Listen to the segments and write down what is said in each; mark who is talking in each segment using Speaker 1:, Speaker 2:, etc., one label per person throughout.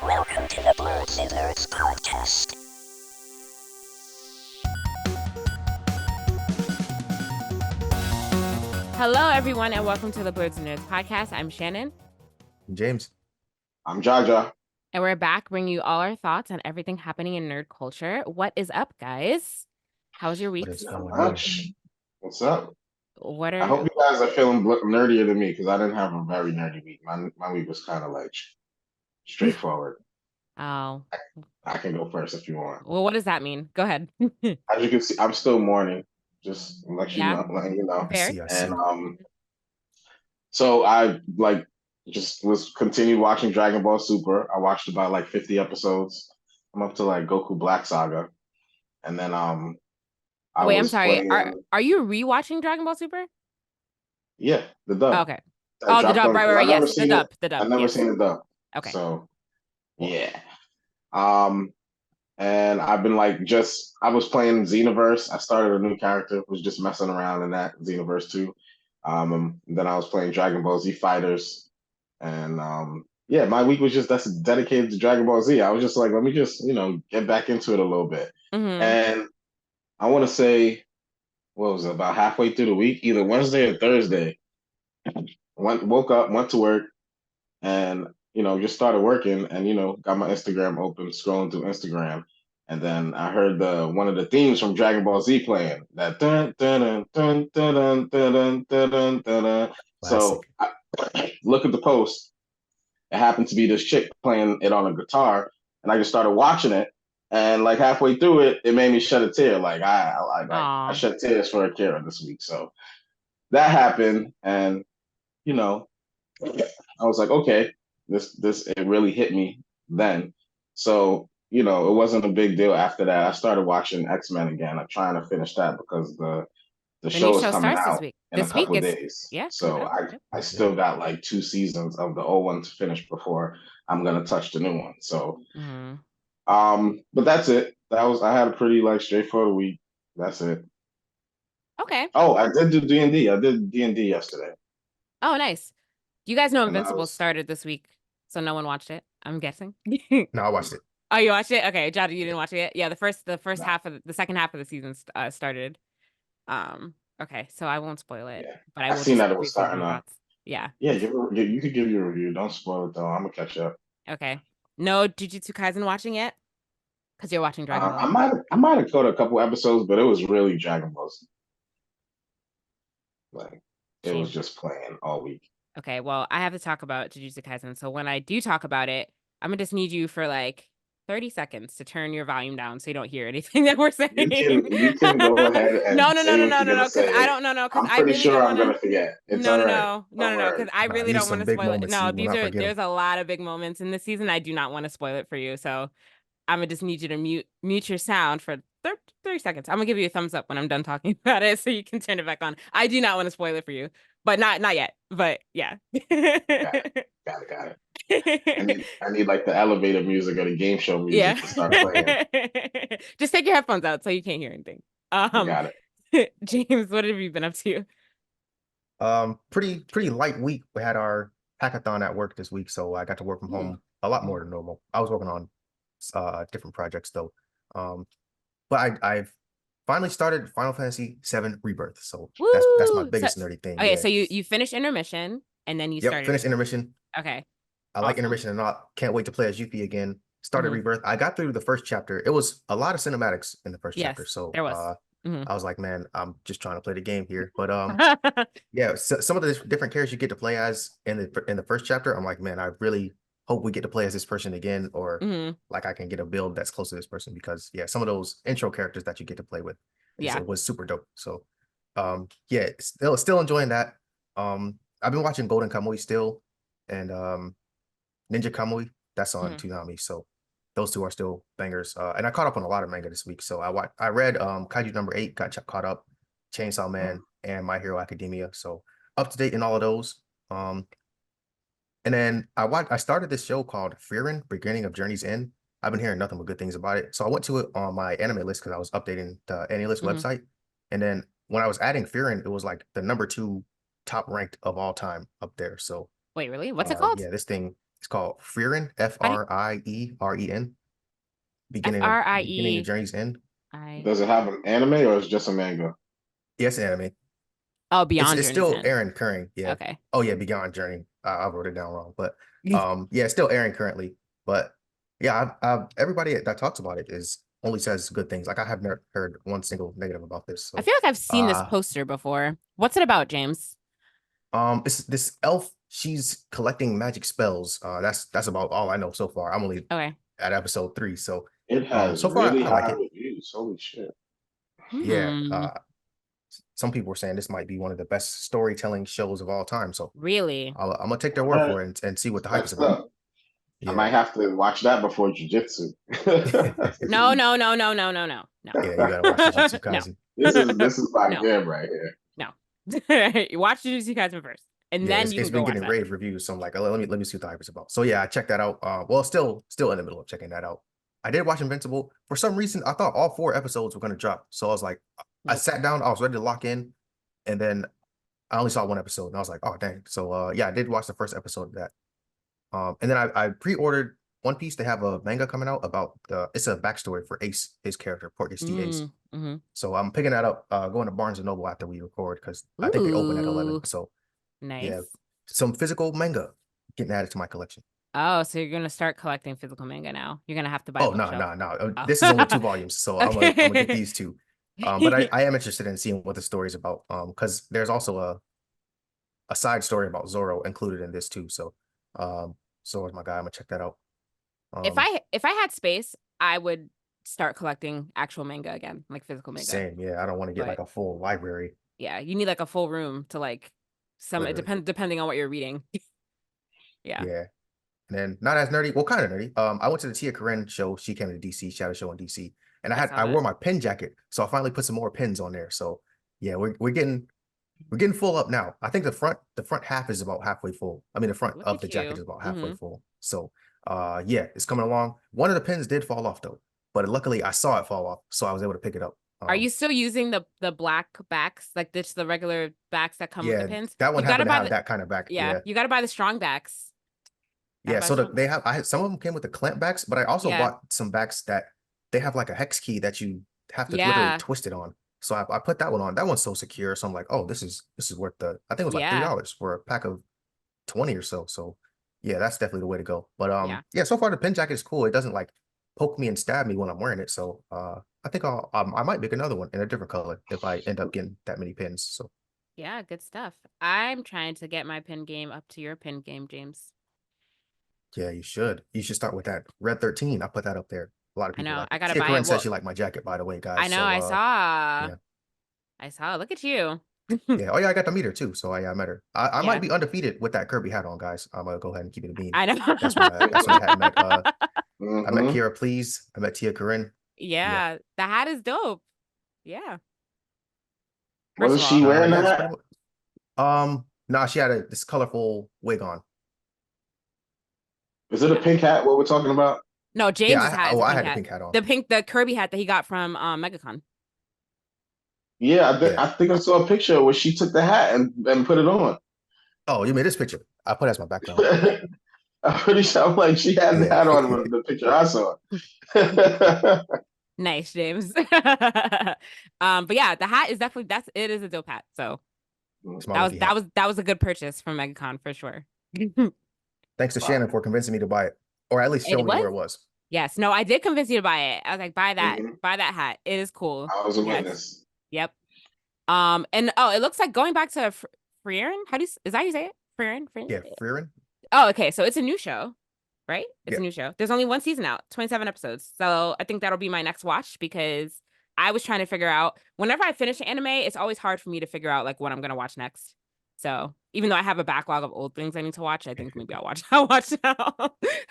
Speaker 1: Welcome to the Blerdsnerds podcast.
Speaker 2: Hello, everyone, and welcome to the Blerdsnerds podcast. I'm Shannon.
Speaker 3: James.
Speaker 4: I'm Jaja.
Speaker 2: And we're back bringing you all our thoughts on everything happening in nerd culture. What is up, guys? How's your week?
Speaker 4: What's up?
Speaker 2: I
Speaker 4: hope you guys are feeling nerdier than me because I didn't have a very nerdy week. My week was kind of like straightforward.
Speaker 2: Oh.
Speaker 4: I can go first if you want.
Speaker 2: Well, what does that mean? Go ahead.
Speaker 4: As you can see, I'm still mourning. Just letting you know.
Speaker 2: Fair.
Speaker 4: And so I just was continued watching Dragon Ball Super. I watched about 50 episodes. I'm up to Goku Black Saga, and then
Speaker 2: Wait, I'm sorry. Are you rewatching Dragon Ball Super?
Speaker 4: Yeah, the dub.
Speaker 2: Oh, okay. Oh, the dub. Right. Yes, the dub.
Speaker 4: I've never seen the dub.
Speaker 2: Okay.
Speaker 4: So, yeah. And I've been I was playing Xenoverse. I started a new character, was just messing around in that Xenoverse too. Then I was playing Dragon Ball Z Fighters, and my week was just dedicated to Dragon Ball Z. I was just like, let me just get back into it a little bit, and I want to say, what was it, about halfway through the week, either Wednesday or Thursday, woke up, went to work, and just started working, and got my Instagram open, scrolling through Instagram, and then I heard one of the themes from Dragon Ball Z playing, that dun dun dun dun dun dun dun dun dun. So I look at the post. It happened to be this chick playing it on a guitar, and I just started watching it. And halfway through it, it made me shed a tear. I shed tears for Akira this week. So that happened, and I was like, okay, this it really hit me then. So it wasn't a big deal after that. I started watching X-Men again. I'm trying to finish that because the show is coming out in a couple of days.
Speaker 2: Yeah.
Speaker 4: So I still got 2 seasons of the old one to finish before I'm gonna touch the new one. So. But that's it. I had a pretty straightforward week. That's it.
Speaker 2: Okay.
Speaker 4: Oh, I did do D&D. I did D&D yesterday.
Speaker 2: Oh, nice. You guys know Invincible started this week, so no one watched it, I'm guessing.
Speaker 3: No, I watched it.
Speaker 2: Oh, you watched it? Okay, Jada, you didn't watch it yet? Yeah, the second half of the season started. Okay, so I won't spoil it.
Speaker 4: Yeah.
Speaker 2: But I will.
Speaker 4: I've seen that it was starting up.
Speaker 2: Yeah.
Speaker 4: Yeah, you could give your review. Don't spoil it though. I'm gonna catch up.
Speaker 2: Okay. No Jujutsu Kaisen watching yet? Because you're watching Dragon Ball.
Speaker 4: I might have caught a couple episodes, but it was really Dragon Balls. It was just playing all week.
Speaker 2: Okay, well, I have to talk about Jujutsu Kaisen. So when I do talk about it, I'm gonna just need you for 30 seconds to turn your volume down so you don't hear anything that we're saying.
Speaker 4: You can go ahead and
Speaker 2: no, because I don't know, because
Speaker 4: I'm pretty sure I'm gonna forget.
Speaker 2: No, because I really don't want to spoil it. No, there's a lot of big moments in this season. I do not want to spoil it for you, so I'm gonna just need you to mute your sound for 30 seconds. I'm gonna give you a thumbs up when I'm done talking about it, so you can turn it back on. I do not want to spoil it for you, but not yet. But yeah.
Speaker 4: Got it. I need the elevator music or the game show music to start playing.
Speaker 2: Just take your headphones out so you can't hear anything.
Speaker 4: Got
Speaker 2: it. James, what have you been up to?
Speaker 3: Pretty light week. We had our hackathon at work this week, so I got to work from home a lot more than normal. I was working on different projects though. But I've finally started Final Fantasy VII Rebirth, so that's my biggest nerdy thing.
Speaker 2: Okay, so you finished Intermission and then you started.
Speaker 3: Finished Intermission.
Speaker 2: Okay.
Speaker 3: I like Intermission and not. Can't wait to play as Yuffie again. Started Rebirth. I got through the first chapter. It was a lot of cinematics in the first chapter, so
Speaker 2: there was.
Speaker 3: I was like, man, I'm just trying to play the game here. But so some of the different characters you get to play as in the first chapter, I'm like, man, I really hope we get to play as this person again, or I can get a build that's close to this person, because some of those intro characters that you get to play with, it was super dope. So still enjoying that. I've been watching Golden Kamuy still, and Ninja Kamuy, that's on Toonami. So those two are still bangers. And I caught up on a lot of manga this week. So I read Kaiju number 8, got caught up, Chainsaw Man, and My Hero Academia. So up to date in all of those. And then I started this show called Frieren, Beginning of Journey's End. I've been hearing nothing but good things about it. So I went to it on my anime list because I was updating the AniList website. And then when I was adding Frieren, it was the number 2 top ranked of all time up there. So
Speaker 2: wait, really? What's it called?
Speaker 3: Yeah, this thing It's called Frieren, Frieren. Beginning of
Speaker 2: Frie.
Speaker 3: Journey's End.
Speaker 4: Does it have an anime or is it just a manga?
Speaker 3: Yes, anime.
Speaker 2: Oh, Beyond
Speaker 3: It's
Speaker 2: Journey's
Speaker 3: still
Speaker 2: End.
Speaker 3: airing current. Yeah.
Speaker 2: Okay.
Speaker 3: Oh yeah, Beyond Journey. I wrote it down wrong, but yeah, it's still airing currently. But yeah, everybody that talks about it only says good things. Like I have never heard one single negative about this. So
Speaker 2: I feel like I've seen this poster before. What's it about, James?
Speaker 3: It's this elf. She's collecting magic spells. That's about all I know so far. I'm only at episode 3, so
Speaker 4: it has
Speaker 3: so far
Speaker 4: really
Speaker 3: I like
Speaker 4: high
Speaker 3: it.
Speaker 4: reviews. Holy shit!
Speaker 3: Yeah. Some people were saying this might be one of the best storytelling shows of all time. So
Speaker 2: really,
Speaker 3: I'm gonna take their word for it and see what the hype is about.
Speaker 4: Yeah. I might have to watch that before Jujutsu.
Speaker 2: No.
Speaker 3: Yeah, you gotta watch Jujutsu Kaisen.
Speaker 4: This is my game right here.
Speaker 2: No, you watch Jujutsu Kaisen first, and then you
Speaker 3: it's been getting rave reviews. So I'm like, let me see what the hype is about. So yeah, I checked that out. Well, still in the middle of checking that out. I did watch Invincible. For some reason, I thought all 4 episodes were gonna drop. So I was like, I sat down, I was ready to lock in, and then I only saw 1 episode, and I was like, oh dang. So yeah, I did watch the first episode of that. And then I pre-ordered One Piece. They have a manga coming out about it's a backstory for Ace, his character, Portgas D. Ace. So I'm picking that up, going to Barnes and Noble after we record because I think they open at 11. So
Speaker 2: nice.
Speaker 3: Yeah, some physical manga getting added to my collection.
Speaker 2: Oh, so you're gonna start collecting physical manga now? You're gonna have to buy.
Speaker 3: Oh no. This is only 2 volumes, so I'm gonna get these 2. But I am interested in seeing what the story is about. Because there's also a side story about Zoro included in this too. So Zoro's my guy. I'm gonna check that out.
Speaker 2: If I had space, I would start collecting actual manga again, like physical manga.
Speaker 3: Same, yeah. I don't want to get like a full library.
Speaker 2: Yeah, you need like a full room to like depending on what you're reading. Yeah.
Speaker 3: And then not as nerdy, well, kind of nerdy. I went to the Tia Corinne show. She came to DC. She had a show in DC, and I wore my pin jacket, so I finally put some more pins on there. So yeah, we're getting full up now. I think the front half is about halfway full. I mean, the front of the jacket is about halfway full. So yeah, it's coming along. One of the pins did fall off though, but luckily I saw it fall off, so I was able to pick it up.
Speaker 2: Are you still using the black backs, like the regular backs that come with the pins?
Speaker 3: That one happened to have that kind of back.
Speaker 2: Yeah, you got to buy the strong backs.
Speaker 3: Yeah, so they have some of them came with the clamp backs, but I also bought some backs that they have like a hex key that you have to literally twist it on. So I put that one on. That one's so secure. So I'm like, oh, this is worth I think it was like $3 for a pack of 20 or so. So yeah, that's definitely the way to go. But yeah, so far the pin jacket is cool. It doesn't like poke me and stab me when I'm wearing it. So I think I might make another one in a different color if I end up getting that many pins. So
Speaker 2: yeah, good stuff. I'm trying to get my pin game up to your pin game, James.
Speaker 3: Yeah, you should. You should start with that Red 13. I put that up there. A lot of people.
Speaker 2: I know.
Speaker 3: Like
Speaker 2: I gotta buy it.
Speaker 3: Said she liked my jacket, by the way, guys.
Speaker 2: I know.
Speaker 3: So,
Speaker 2: I saw. Yeah. I saw. Look at you.
Speaker 3: Yeah. Oh yeah, I got to meet her too. So I met her. I might be undefeated with that Kirby hat on, guys. I'm gonna go ahead and keep it a bean.
Speaker 2: I know.
Speaker 3: That's when I had met. I met Kira Please. I met Tia Corinne.
Speaker 2: Yeah, the hat is dope. Yeah.
Speaker 4: What is she wearing?
Speaker 3: No, she had this colorful wig on.
Speaker 4: Is it a pink hat? What we're talking about?
Speaker 2: No, James's hat.
Speaker 3: I had a pink hat on.
Speaker 2: The Kirby hat that he got from MegaCon.
Speaker 4: Yeah, I think I saw a picture where she took the hat and put it on.
Speaker 3: Oh, you made this picture? I put it as my background.
Speaker 4: I'm pretty sure I'm like she had the hat on with the picture I saw.
Speaker 2: Nice, James. But yeah, the hat is definitely it is a dope hat. So that was a good purchase from MegaCon for sure.
Speaker 3: Thanks to Shannon for convincing me to buy it, or at least show me where it was.
Speaker 2: Yes, no, I did convince you to buy it. I was like, buy that hat. It is cool.
Speaker 4: I was a witness.
Speaker 2: Yep. And it looks like going back to Frieren. Is that how you say it? Frieren?
Speaker 3: Yeah, Frieren.
Speaker 2: Oh, okay. So it's a new show, right? It's a new show. There's only 1 season out, 27 episodes. So I think that'll be my next watch because I was trying to figure out whenever I finish an anime, it's always hard for me to figure out like what I'm gonna watch next. So even though I have a backlog of old things I need to watch, I think maybe I'll watch now.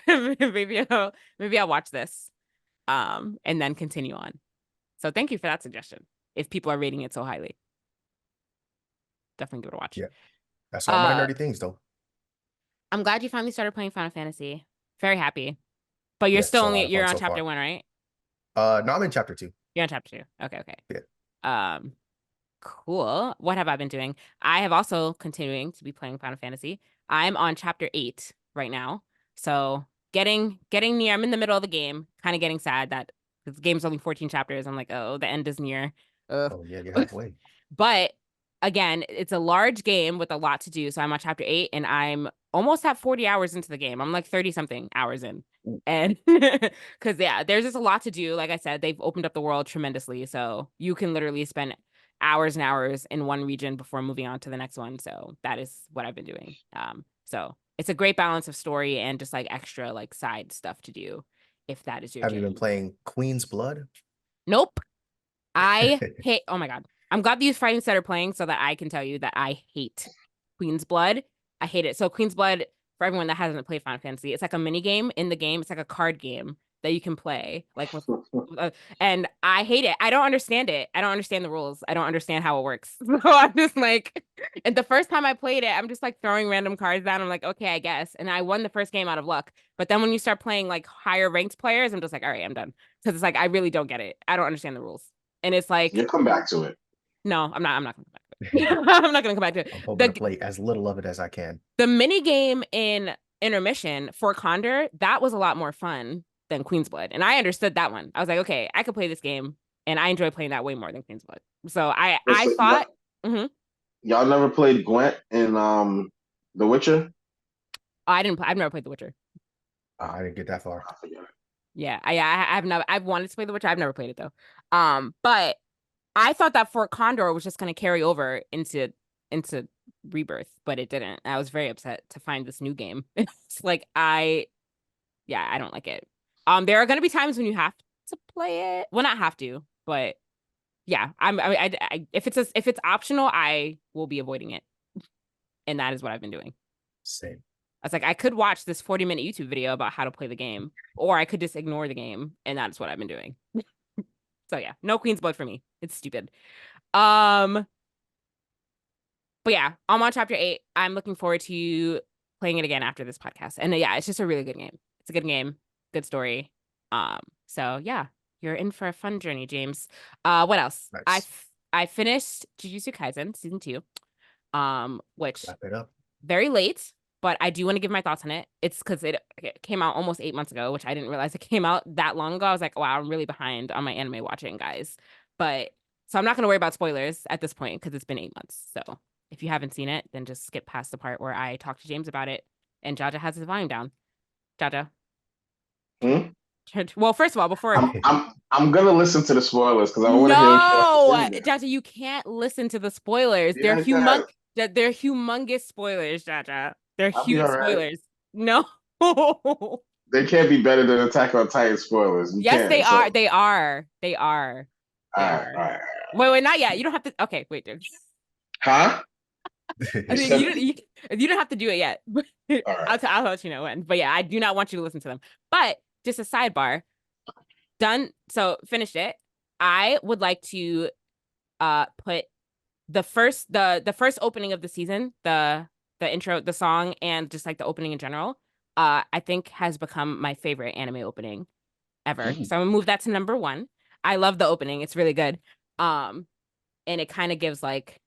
Speaker 2: maybe I'll watch this. And then continue on. So thank you for that suggestion. If people are rating it so highly. Definitely give it a watch.
Speaker 3: Yeah. That's all my nerdy things though.
Speaker 2: I'm glad you finally started playing Final Fantasy. Very happy. But you're you're on chapter 1, right?
Speaker 3: No, I'm in chapter 2.
Speaker 2: You're on chapter 2. Okay.
Speaker 3: Yeah.
Speaker 2: Cool. What have I been doing? I have also continuing to be playing Final Fantasy. I'm on chapter 8 right now. So getting near. I'm in the middle of the game, kind of getting sad that the game's only 14 chapters. I'm like, oh, the end is near.
Speaker 3: Oh yeah, you're halfway.
Speaker 2: But again, it's a large game with a lot to do. So I'm on chapter 8 and I'm almost at 40 hours into the game. I'm like 30 something hours in. And because yeah, there's just a lot to do. Like I said, they've opened up the world tremendously. So you can literally spend hours and hours in one region before moving on to the next one. So that is what I've been doing. So it's a great balance of story and just like extra like side stuff to do if that is your
Speaker 3: Have
Speaker 2: jam.
Speaker 3: you been playing Queen's Blood?
Speaker 2: Nope. I hate, oh my God. I'm glad these friends that are playing so that I can tell you that I hate Queen's Blood. I hate it. So Queen's Blood, for everyone that hasn't played Final Fantasy, it's like a mini game in the game. It's like a card game that you can play, like with and I hate it. I don't understand it. I don't understand the rules. I don't understand how it works. So I'm just like, and the first time I played it, I'm just like throwing random cards down. I'm like, okay, I guess. And I won the first game out of luck. But then when you start playing like higher ranked players, I'm just like, all right, I'm done. Because it's like I really don't get it. I don't understand the rules. And it's like
Speaker 4: you come back to it.
Speaker 2: No, I'm not gonna come back to it. I'm not gonna come back to it.
Speaker 3: I'm hoping to play as little of it as I can.
Speaker 2: The mini game in intermission for Condor, that was a lot more fun than Queen's Blood. And I understood that one. I was like, okay, I could play this game and I enjoy playing that way more than Queen's Blood. So I thought
Speaker 4: y'all never played Gwent in The Witcher?
Speaker 2: I've never played The Witcher.
Speaker 3: I didn't get that far.
Speaker 2: Yeah, I've wanted to play The Witcher. I've never played it though. But I thought that Fort Condor was just going to carry over into Rebirth, but it didn't. I was very upset to find this new game. It's like I don't like it. There are going to be times when you have to play it. Well, not have to, but yeah, if it's optional, I will be avoiding it, and that is what I've been doing.
Speaker 3: Same.
Speaker 2: I was like, I could watch this 40-minute YouTube video about how to play the game, or I could just ignore the game, and that's what I've been doing. So yeah, no Queen's Blood for me. It's stupid. But yeah, I'm on chapter 8. I'm looking forward to playing it again after this podcast. And yeah, it's just a really good game. It's a good game, good story. So yeah, you're in for a fun journey, James. What else?
Speaker 3: Nice.
Speaker 2: I finished Jujutsu Kaisen season 2. Which
Speaker 3: wrap it up.
Speaker 2: Very late, but I do want to give my thoughts on it. It's because it came out almost 8 months ago, which I didn't realize it came out that long ago. I was like, wow, I'm really behind on my anime watching, guys. But so I'm not going to worry about spoilers at this point because it's been 8 months. So if you haven't seen it, then just skip past the part where I talk to James about it and Jaja has his volume down. Jaja. Well, first of all, before
Speaker 4: I'm gonna listen to the spoilers because I want to hear.
Speaker 2: No, Jaja, you can't listen to the spoilers.
Speaker 4: Yeah,
Speaker 2: they're humongous spoilers, Jaja. They're huge spoilers. Right. No.
Speaker 4: They can't be better than Attack on Titan spoilers.
Speaker 2: Yes, they are. They are.
Speaker 4: All right.
Speaker 2: Wait, not yet. You don't have to. Okay, wait, dude.
Speaker 4: Huh?
Speaker 2: I mean, you don't have to do it yet.
Speaker 4: Right.
Speaker 2: I'll let you know when. But yeah, I do not want you to listen to them. But just a sidebar. Done. So finished it. I would like to put the first opening of the season, the intro, the song, and just like the opening in general, I think has become my favorite anime opening ever. So I'm gonna move that to number 1. I love the opening. It's really good. And it kind of gives like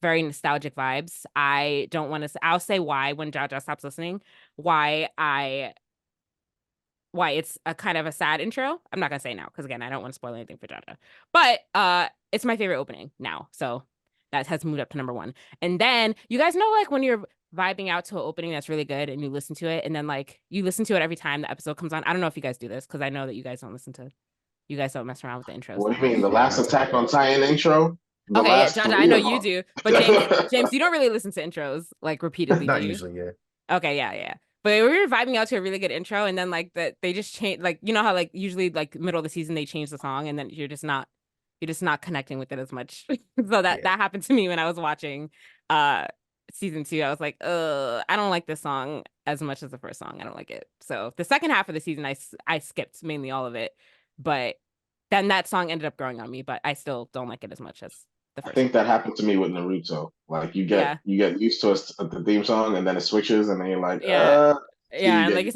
Speaker 2: very nostalgic vibes. I don't want to I'll say why when Jaja stops listening, why it's a kind of a sad intro. I'm not gonna say now because again, I don't want to spoil anything for Jaja. But it's my favorite opening now. So that has moved up to number 1. And then you guys know, like when you're vibing out to an opening that's really good and you listen to it and then like you listen to it every time the episode comes on. I don't know if you guys do this because I know that you guys don't mess around with the intros.
Speaker 4: What do you mean? The last Attack on Titan intro?
Speaker 2: Okay, yeah, Jaja, I know you do. But James, you don't really listen to intros like repeatedly.
Speaker 3: Not usually, yeah.
Speaker 2: Okay, yeah. But we were vibing out to a really good intro and then like that they just change, like you know how like usually like middle of the season they change the song and then you're just not connecting with it as much. So that happened to me when I was watching season 2. I was like, I don't like this song as much as the first song. I don't like it. So the second half of the season I skipped mainly all of it. But then that song ended up growing on me, but I still don't like it as much as the first.
Speaker 4: I think that happened to me with Naruto. Like you get used to the theme song and then it switches and then you're like,
Speaker 2: and like it's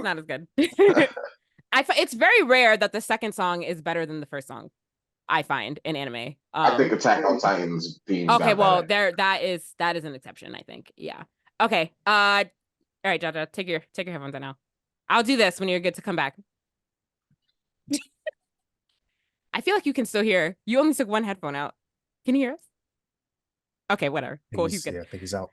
Speaker 2: not as good. It's very rare that the second song is better than the first song. I find in anime.
Speaker 4: I think Attack on Titan's theme.
Speaker 2: Okay, well that is an exception, I think. Yeah. Okay. All right, Jaja, take your headphones out now. I'll do this when you're good to come back. I feel like you can still hear. You only took one headphone out. Can you hear us? Okay, whatever. Cool, he's good.
Speaker 3: Yeah, I think he's out.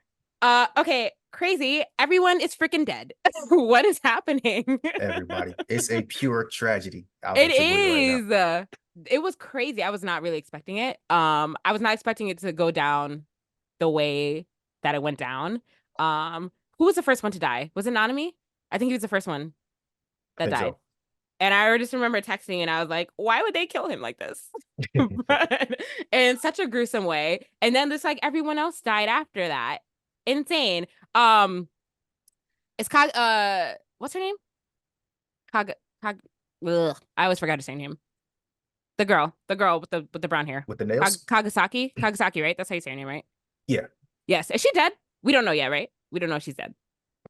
Speaker 2: Okay, crazy. Everyone is freaking dead. What is happening?
Speaker 3: Everybody. It's a pure tragedy.
Speaker 2: It is. Right, it was crazy. I was not really expecting it. I was not expecting it to go down the way that it went down. Who was the first one to die? Was it Nanami? I think he was the first one that died. So. And I just remember texting and I was like, why would they kill him like this? In such a gruesome way. And then just like everyone else died after that. Insane. It's what's her name? I always forgot to say her name. The girl with the brown hair.
Speaker 3: With the nails?
Speaker 2: Kagasaki, right? That's how you say her name, right?
Speaker 3: Yeah.
Speaker 2: Yes. Is she dead? We don't know yet, right? We don't know if she's dead.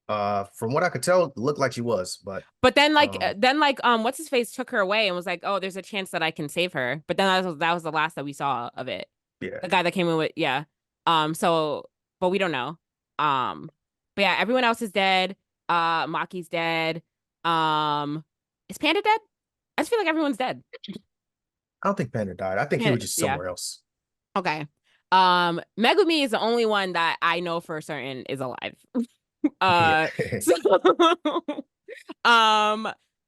Speaker 3: From what I could tell, it looked like she was, but
Speaker 2: then what's his face took her away and was like, oh, there's a chance that I can save her. But then that was the last that we saw of it.
Speaker 3: Yeah.
Speaker 2: The guy that came in with but we don't know. But yeah, everyone else is dead. Maki's dead. Is Panda dead? I just feel like everyone's dead.
Speaker 3: I don't think Panda died. I think he was just somewhere else.
Speaker 2: Okay. Megumi is the only one that I know for certain is alive. But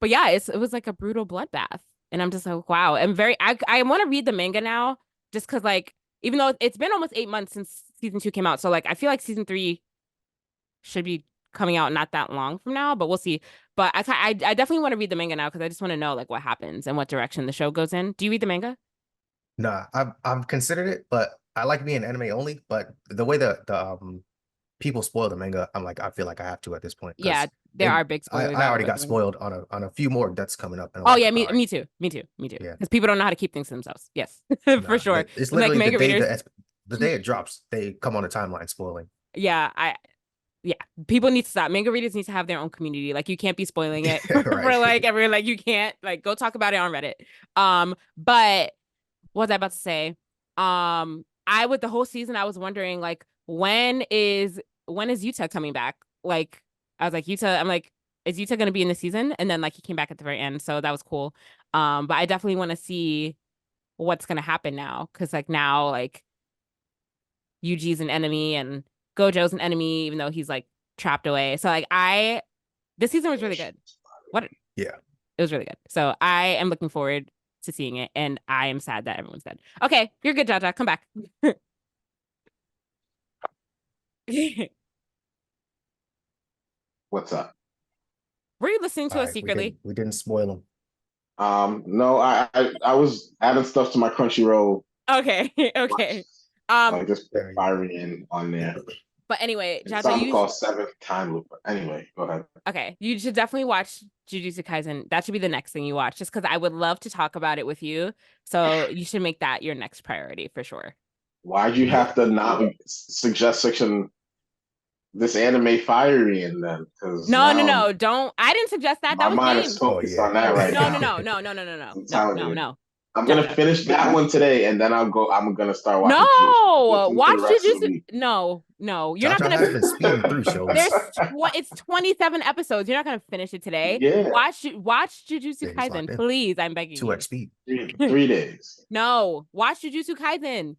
Speaker 2: yeah, it was like a brutal bloodbath, and I'm just like, wow. I want to read the manga now, just because like even though it's been almost 8 months since season 2 came out, so like I feel like season 3 should be coming out not that long from now, but we'll see. But I definitely want to read the manga now because I just want to know like what happens and what direction the show goes in. Do you read the manga?
Speaker 3: Nah, I've considered it, but I like being anime only. But the way the people spoil the manga, I'm like, I feel like I have to at this point.
Speaker 2: Yeah, there are big spoilers.
Speaker 3: I already got spoiled on a few more that's coming up.
Speaker 2: Oh yeah, me too. Yeah, because people don't know how to keep things to themselves. Yes, for sure.
Speaker 3: It's literally like the day it drops, they come on the timeline spoiling.
Speaker 2: Yeah, people need to stop. Manga readers need to have their own community. Like you can't be spoiling it for like everyone. Like you can't like go talk about it on Reddit. But what was I about to say? With the whole season, I was wondering like when is Yuta coming back? Like I was like Yuta. I'm like, is Yuta gonna be in the season? And then like he came back at the very end, so that was cool. But I definitely want to see what's gonna happen now, because like now like Yuji's an enemy and Gojo's an enemy, even though he's like trapped away. So like this season was really good.
Speaker 3: Yeah,
Speaker 2: it was really good. So I am looking forward to seeing it, and I am sad that everyone's dead. Okay, you're good, Jaja. Come back.
Speaker 4: What's up?
Speaker 2: Were you listening to us secretly?
Speaker 3: We didn't spoil them.
Speaker 4: No, I was adding stuff to my Crunchyroll.
Speaker 2: Okay.
Speaker 4: I just put Fiery in on there.
Speaker 2: But anyway, Jaja,
Speaker 4: something called Seventh Time Loop. Anyway, go ahead.
Speaker 2: Okay, you should definitely watch Jujutsu Kaisen. That should be the next thing you watch, just because I would love to talk about it with you. So you should make that your next priority for sure.
Speaker 4: Why'd you have to not suggest this anime Fiery in then?
Speaker 2: No, don't. I didn't suggest that. That was
Speaker 4: my mind
Speaker 2: James.
Speaker 4: is focused on that right now.
Speaker 2: No.
Speaker 4: I'm gonna finish that one today, and then I'm gonna start watching.
Speaker 2: Watch Jujutsu. No, you're not gonna.
Speaker 3: Speeding through shows.
Speaker 2: It's 27 episodes. You're not gonna finish it today.
Speaker 4: Yeah.
Speaker 2: Watch Jujutsu Kaisen, please. I'm begging you.
Speaker 3: 2x speed.
Speaker 4: 3 days.
Speaker 2: No, watch Jujutsu Kaisen.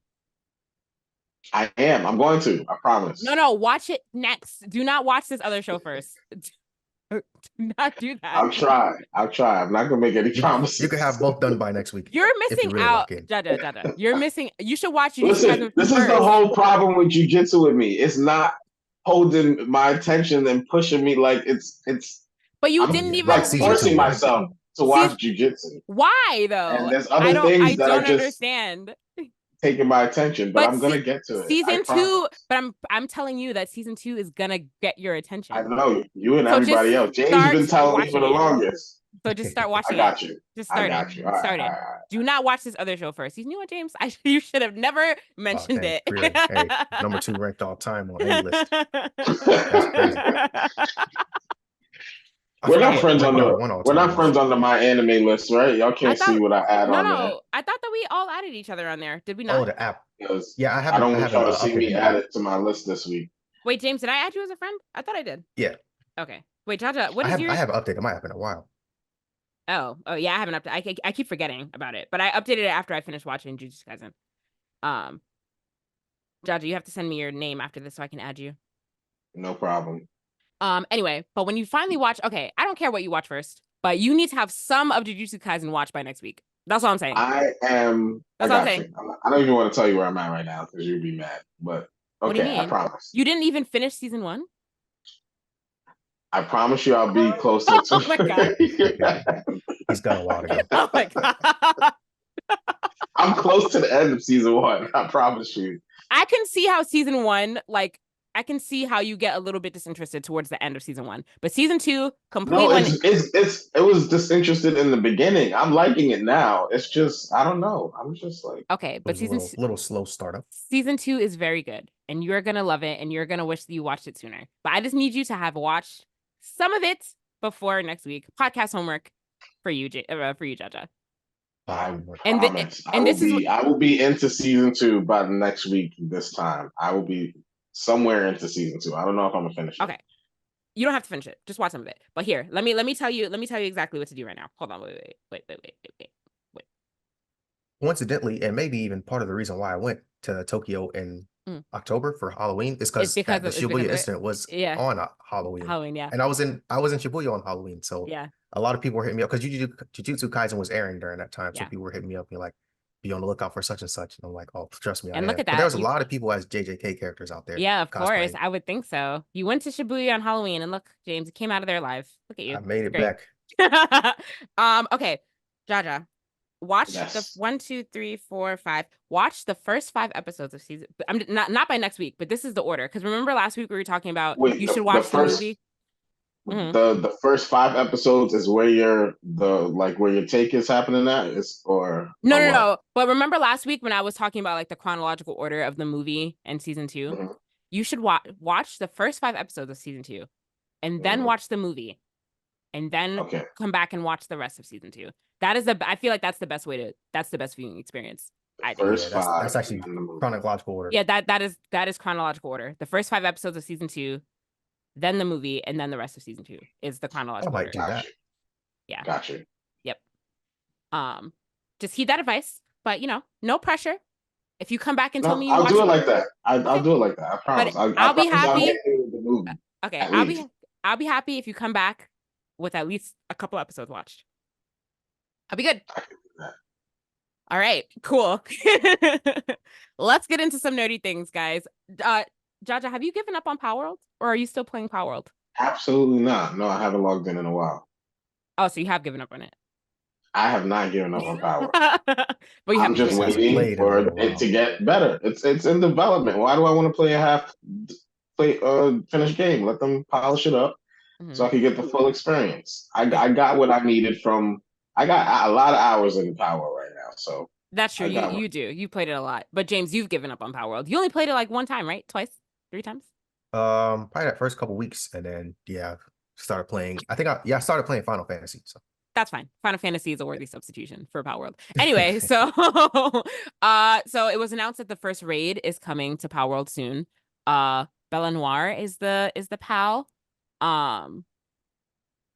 Speaker 4: I am. I'm going to. I promise.
Speaker 2: No. Watch it next. Do not watch this other show first. Do not do that.
Speaker 4: I'll try. I'm not gonna make any promises.
Speaker 3: You can have both done by next week.
Speaker 2: You're missing out, Jaja. You're missing. You should watch Jujutsu Kaisen
Speaker 4: this
Speaker 2: first.
Speaker 4: Is the whole problem with jujitsu with me. It's not holding my attention and pushing me like it's.
Speaker 2: But you didn't even
Speaker 4: like forcing myself to watch jujitsu.
Speaker 2: Why though?
Speaker 4: And there's other things that
Speaker 2: I don't understand.
Speaker 4: Taking my attention, but I'm gonna get to it.
Speaker 2: Season 2, but I'm telling you that season 2 is gonna get your attention.
Speaker 4: I know you and everybody else. James has been telling me for the longest.
Speaker 2: So just start watching.
Speaker 4: I got you.
Speaker 2: Just start it. Start it. Do not watch this other show first. You know what, James? You should have never mentioned it.
Speaker 3: Really? Hey, number 2 ranked all time on any list. That's crazy.
Speaker 4: We're not friends on the my anime list, right? Y'all can't see what I add on there.
Speaker 2: No, I thought that we all added each other on there. Did we not?
Speaker 3: Oh, the app.
Speaker 4: Yeah, I don't want y'all to see me add it to my list this week.
Speaker 2: Wait, James, did I add you as a friend? I thought I did.
Speaker 3: Yeah.
Speaker 2: Okay. Wait, Jaja, what
Speaker 3: I
Speaker 2: is
Speaker 3: have
Speaker 2: your?
Speaker 3: I haven't updated my app in a while.
Speaker 2: Oh yeah, I haven't updated. I keep forgetting about it, but I updated it after I finished watching Jujutsu Kaisen. Jaja, you have to send me your name after this so I can add you.
Speaker 4: No problem.
Speaker 2: Anyway, but when you finally watch, okay, I don't care what you watch first, but you need to have some of Jujutsu Kaisen watched by next week. That's all I'm saying.
Speaker 4: I
Speaker 2: That's all I'm
Speaker 4: got
Speaker 2: saying.
Speaker 4: you. I don't even want to tell you where I'm at right now because you'd be mad. But
Speaker 2: What do you
Speaker 4: okay, I
Speaker 2: mean?
Speaker 4: promise.
Speaker 2: You didn't even finish season 1?
Speaker 4: I promise you I'll be closer
Speaker 2: Oh my god.
Speaker 4: to
Speaker 3: He's got a while to go.
Speaker 2: Oh my god.
Speaker 4: I'm close to the end of season 1. I promise you.
Speaker 2: I can see how season 1, like, I can see how you get a little bit disinterested towards the end of season 1. But season 2, complete
Speaker 4: No,
Speaker 2: one.
Speaker 4: it was disinterested in the beginning. I'm liking it now. It's just I don't know. I'm just like
Speaker 2: Okay, but
Speaker 3: season little slow startup.
Speaker 2: Season 2 is very good, and you're gonna love it, and you're gonna wish that you watched it sooner. But I just need you to have watched some of it before next week. Podcast homework for you, Jaja.
Speaker 4: I
Speaker 2: And
Speaker 4: promise. I will be into season 2 by the next week. This time, I will be somewhere into season 2. I don't know if I'm gonna finish it.
Speaker 2: Okay, you don't have to finish it. Just watch some of it. But here, let me tell you exactly what to do right now. Hold on, wait.
Speaker 3: Coincidentally, and maybe even part of the reason why I went to Tokyo in October for Halloween is because the Shibuya incident was on Halloween.
Speaker 2: Halloween, yeah.
Speaker 3: And I was in Shibuya on Halloween, so
Speaker 2: yeah.
Speaker 3: A lot of people were hitting me up because Jujutsu Kaisen was airing during that time, so
Speaker 2: Yeah.
Speaker 3: people were hitting me up and like, be on the lookout for such and such. And I'm like, oh, trust me, I
Speaker 2: And
Speaker 3: am.
Speaker 2: look at
Speaker 3: But
Speaker 2: that.
Speaker 3: there was a lot of people as JJK characters out there.
Speaker 2: Yeah, of course.
Speaker 3: cosplaying.
Speaker 2: I would think so. You went to Shibuya on Halloween, and look, James, it came out of there live. Look at you.
Speaker 3: I made it
Speaker 2: Great.
Speaker 3: back.
Speaker 2: Okay, Jaja, watch
Speaker 4: Yes.
Speaker 2: the 1, 2, 3, 4, 5. Watch the first 5 episodes of season. I'm not by next week, but this is the order. Because remember last week we were talking about you should watch the movie. Mm-hmm.
Speaker 4: The first 5 episodes is where your take is happening at is
Speaker 2: no. But remember last week when I was talking about like the chronological order of the movie and season 2,
Speaker 4: Mm-hmm.
Speaker 2: you should watch the first 5 episodes of season 2, and then watch the movie, and then come back and watch the rest of season 2. I feel like that's the best viewing experience.
Speaker 3: That's actually chronological order.
Speaker 2: Yeah, that is chronological order. The first 5 episodes of season 2, then the movie, and then the rest of season 2 is the chronological order.
Speaker 3: Do that.
Speaker 2: Yeah.
Speaker 4: Gotcha.
Speaker 2: Yep. Just heed that advice, but no pressure. If you come back and tell me
Speaker 4: I'll do it like that. I'll do it like that. I promise.
Speaker 2: I'll be happy.
Speaker 4: Okay,
Speaker 2: I'll be happy if you come back with at least a couple episodes watched. I'll be good.
Speaker 4: I can do that.
Speaker 2: All right, cool. Let's get into some nerdy things, guys. Jaja, have you given up on Palworld, or are you still playing Palworld?
Speaker 4: Absolutely not. No, I haven't logged in a while.
Speaker 2: Oh, so you have given up on it.
Speaker 4: I have not given up on Palworld.
Speaker 2: But
Speaker 4: I'm just waiting for it to get better. It's in development. Why do I want to play a finished game? Let them polish it up so I can get the full experience. I got what I needed I got a lot of hours in Palworld right now. So
Speaker 2: that's true. You do. You played it a lot. But James, you've given up on Palworld. You only played it like 1 time, right? Twice? 3 times?
Speaker 3: Probably that first couple weeks, and then started playing. I started playing Final Fantasy. So
Speaker 2: that's fine. Final Fantasy is a worthy substitution for Palworld. Anyway, so it was announced that the first raid is coming to Palworld soon. Noir is the pal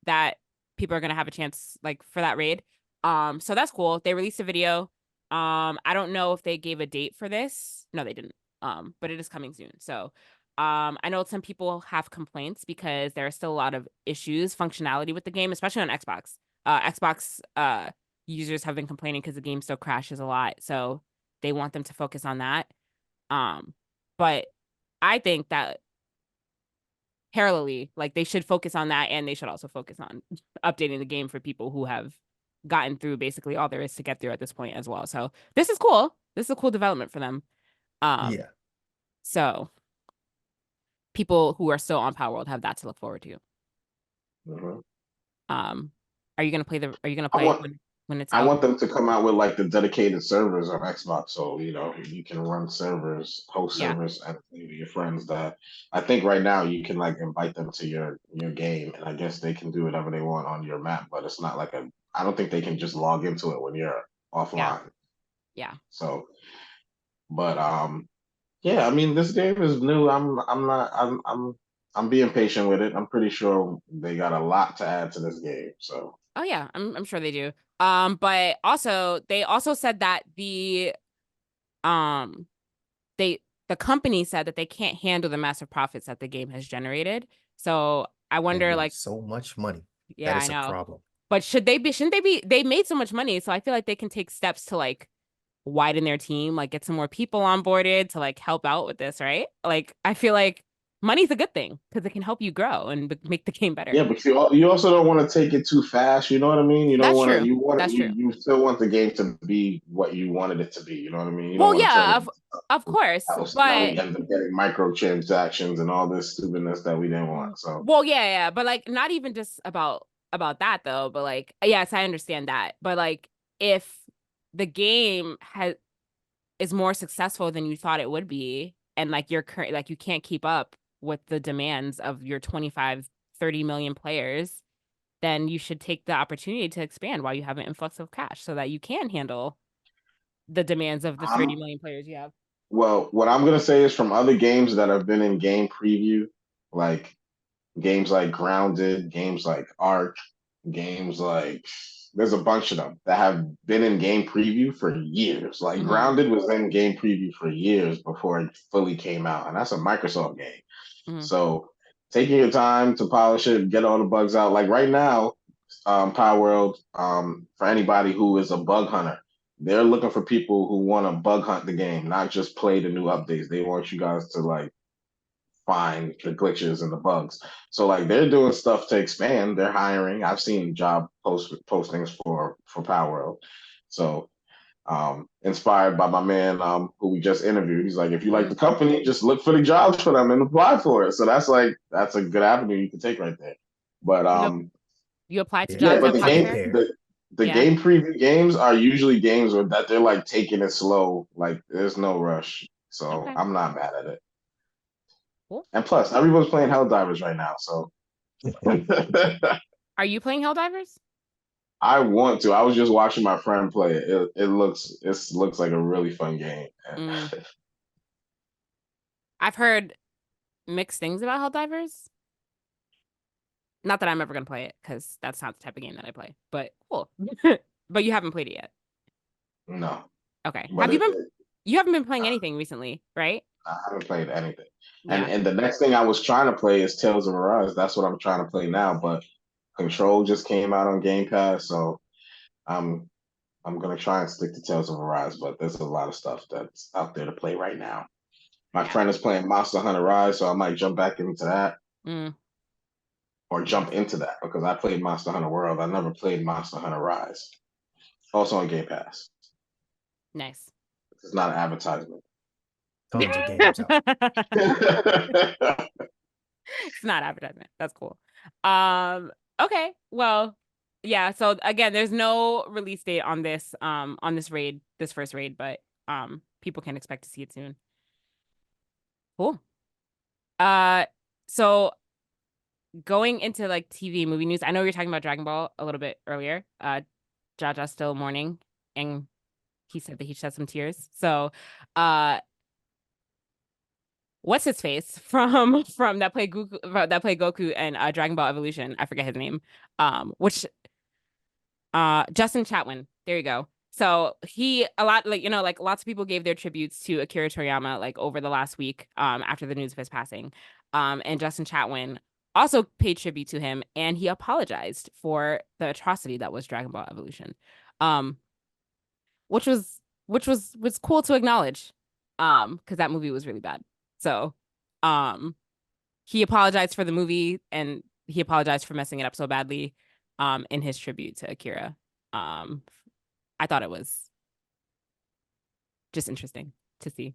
Speaker 2: that people are gonna have a chance like for that raid. So that's cool. They released a video. I don't know if they gave a date for this. No, they didn't. But it is coming soon. So I know some people have complaints because there are still a lot of issues, functionality with the game, especially on Xbox. Xbox users have been complaining because the game still crashes a lot. So they want them to focus on that. But I think that parallelly, like they should focus on that, and they should also focus on updating the game for people who have gotten through basically all there is to get through at this point as well. So this is cool. This is a cool development for them. So people who are still on Palworld have that to look forward to. Are you gonna play when it's out?
Speaker 4: I want them to come out with like the dedicated servers on Xbox, so you can run servers, host servers, and your friends. That I think right now you can like invite them to your game, and I guess they can do whatever they want on your map. But it's not like I don't think they can just log into it when you're offline.
Speaker 2: Yeah.
Speaker 4: So, but yeah, I mean this game is new. I'm I'm being patient with it. I'm pretty sure they got a lot to add to this game. So.
Speaker 2: Oh yeah, I'm sure they do. But also they also said that um the company said that they can't handle the massive profits that the game has generated. So I wonder, like,
Speaker 3: so much money.
Speaker 2: Yeah,
Speaker 3: that is
Speaker 2: I know.
Speaker 3: a problem.
Speaker 2: But shouldn't they be? They made so much money, so I feel like they can take steps to like widen their team, like get some more people onboarded to like help out with this, right? Like I feel like money's a good thing because it can help you grow and make the game better.
Speaker 4: Yeah, but you also don't want to take it too fast. You know what I mean? You don't
Speaker 2: That's
Speaker 4: want to.
Speaker 2: true. That's true.
Speaker 4: You still want the game to be what you wanted it to be. You know what I mean? You don't
Speaker 2: Well,
Speaker 4: want to turn
Speaker 2: yeah,
Speaker 4: it
Speaker 2: of
Speaker 4: into
Speaker 2: course,
Speaker 4: else, and now
Speaker 2: but
Speaker 4: we end up getting microtransactions and all this stupidness that we didn't want. So
Speaker 2: well, yeah, but like not even just about that though, but like yes, I understand that. But like if the game is more successful than you thought it would be, and like you're current like you can't keep up with the demands of your 25, 30 million players, then you should take the opportunity to expand while you have an influx of cash so that you can handle the demands of the 30
Speaker 4: I'm
Speaker 2: million players you have.
Speaker 4: well. What I'm gonna say is from other games that have been in game preview, like games like Grounded, games like Ark, games like there's a bunch of them that have been in game preview for years. Like
Speaker 2: Mm-hmm.
Speaker 4: Grounded was in game preview for years before it fully came out, and that's a Microsoft game.
Speaker 2: Mm-hmm.
Speaker 4: So taking your time to polish it, get all the bugs out. Like right now, Palworld, for anybody who is a bug hunter, they're looking for people who want to bug hunt the game, not just play the new updates. They want you guys to like find the glitches and the bugs. So like they're doing stuff to expand. They're hiring. I've seen postings for Palworld. So inspired by my man who we just interviewed. He's like, if you like
Speaker 2: Mm-hmm.
Speaker 4: the company, just look for the jobs for them and apply for it. So that's a good avenue you can take right there. But
Speaker 2: You apply to
Speaker 4: yeah,
Speaker 2: jobs
Speaker 3: Yeah,
Speaker 4: but
Speaker 2: on
Speaker 4: the
Speaker 3: be
Speaker 2: Fiverr?
Speaker 4: game
Speaker 3: prepared.
Speaker 4: the
Speaker 2: Yeah.
Speaker 4: game preview games are usually games where that they're like taking it slow. Like there's no rush. So
Speaker 2: Okay.
Speaker 4: I'm not mad at it.
Speaker 2: Cool.
Speaker 4: And plus, everyone's playing Helldivers right now, so
Speaker 2: Are you playing Helldivers?
Speaker 4: I want to. I was just watching my friend play it. It looks like a really fun game.
Speaker 2: Mm. I've heard mixed things about Helldivers. Not that I'm ever gonna play it because that's not the type of game that I play. But cool. But you haven't played it yet.
Speaker 4: No,
Speaker 2: Okay.
Speaker 4: but
Speaker 2: You haven't been playing anything recently, right?
Speaker 4: I haven't played anything. And
Speaker 2: Yeah.
Speaker 4: and the next thing I was trying to play is Tales of Arise. That's what I'm trying to play now. But Control just came out on Game Pass, so I'm I'm gonna try and stick to Tales of Arise. But there's a lot of stuff that's out there to play right now. My
Speaker 2: Yeah.
Speaker 4: friend is playing Monster Hunter Rise, so I might jump back into that
Speaker 2: Mm,
Speaker 4: or
Speaker 2: nice.
Speaker 4: jump into that because I played Monster Hunter World. I never played Monster Hunter Rise. Also on Game Pass.
Speaker 2: Nice.
Speaker 4: It's not an advertisement.
Speaker 3: Tons of games out.
Speaker 2: It's not advertisement. That's cool. Okay. Well, yeah, so again, there's no release date on this raid, this first raid, but people can expect to see it soon. Cool. Uh so going into like TV movie news, I know you were talking about Dragon Ball a little bit earlier. Jaja's still mourning and he said that he shed some tears. So what's his face from that played Goku and Dragon Ball Evolution. I forget his name. Which Justin Chatwin. There you go. So he a lot like like lots of people gave their tributes to Akira Toriyama like over the last week after the news of his passing. And Justin Chatwin also paid tribute to him and he apologized for the atrocity that was Dragon Ball Evolution. Um which was cool to acknowledge because that movie was really bad. So he apologized for the movie and he apologized for messing it up so badly in his tribute to Akira. I thought it was just interesting to see.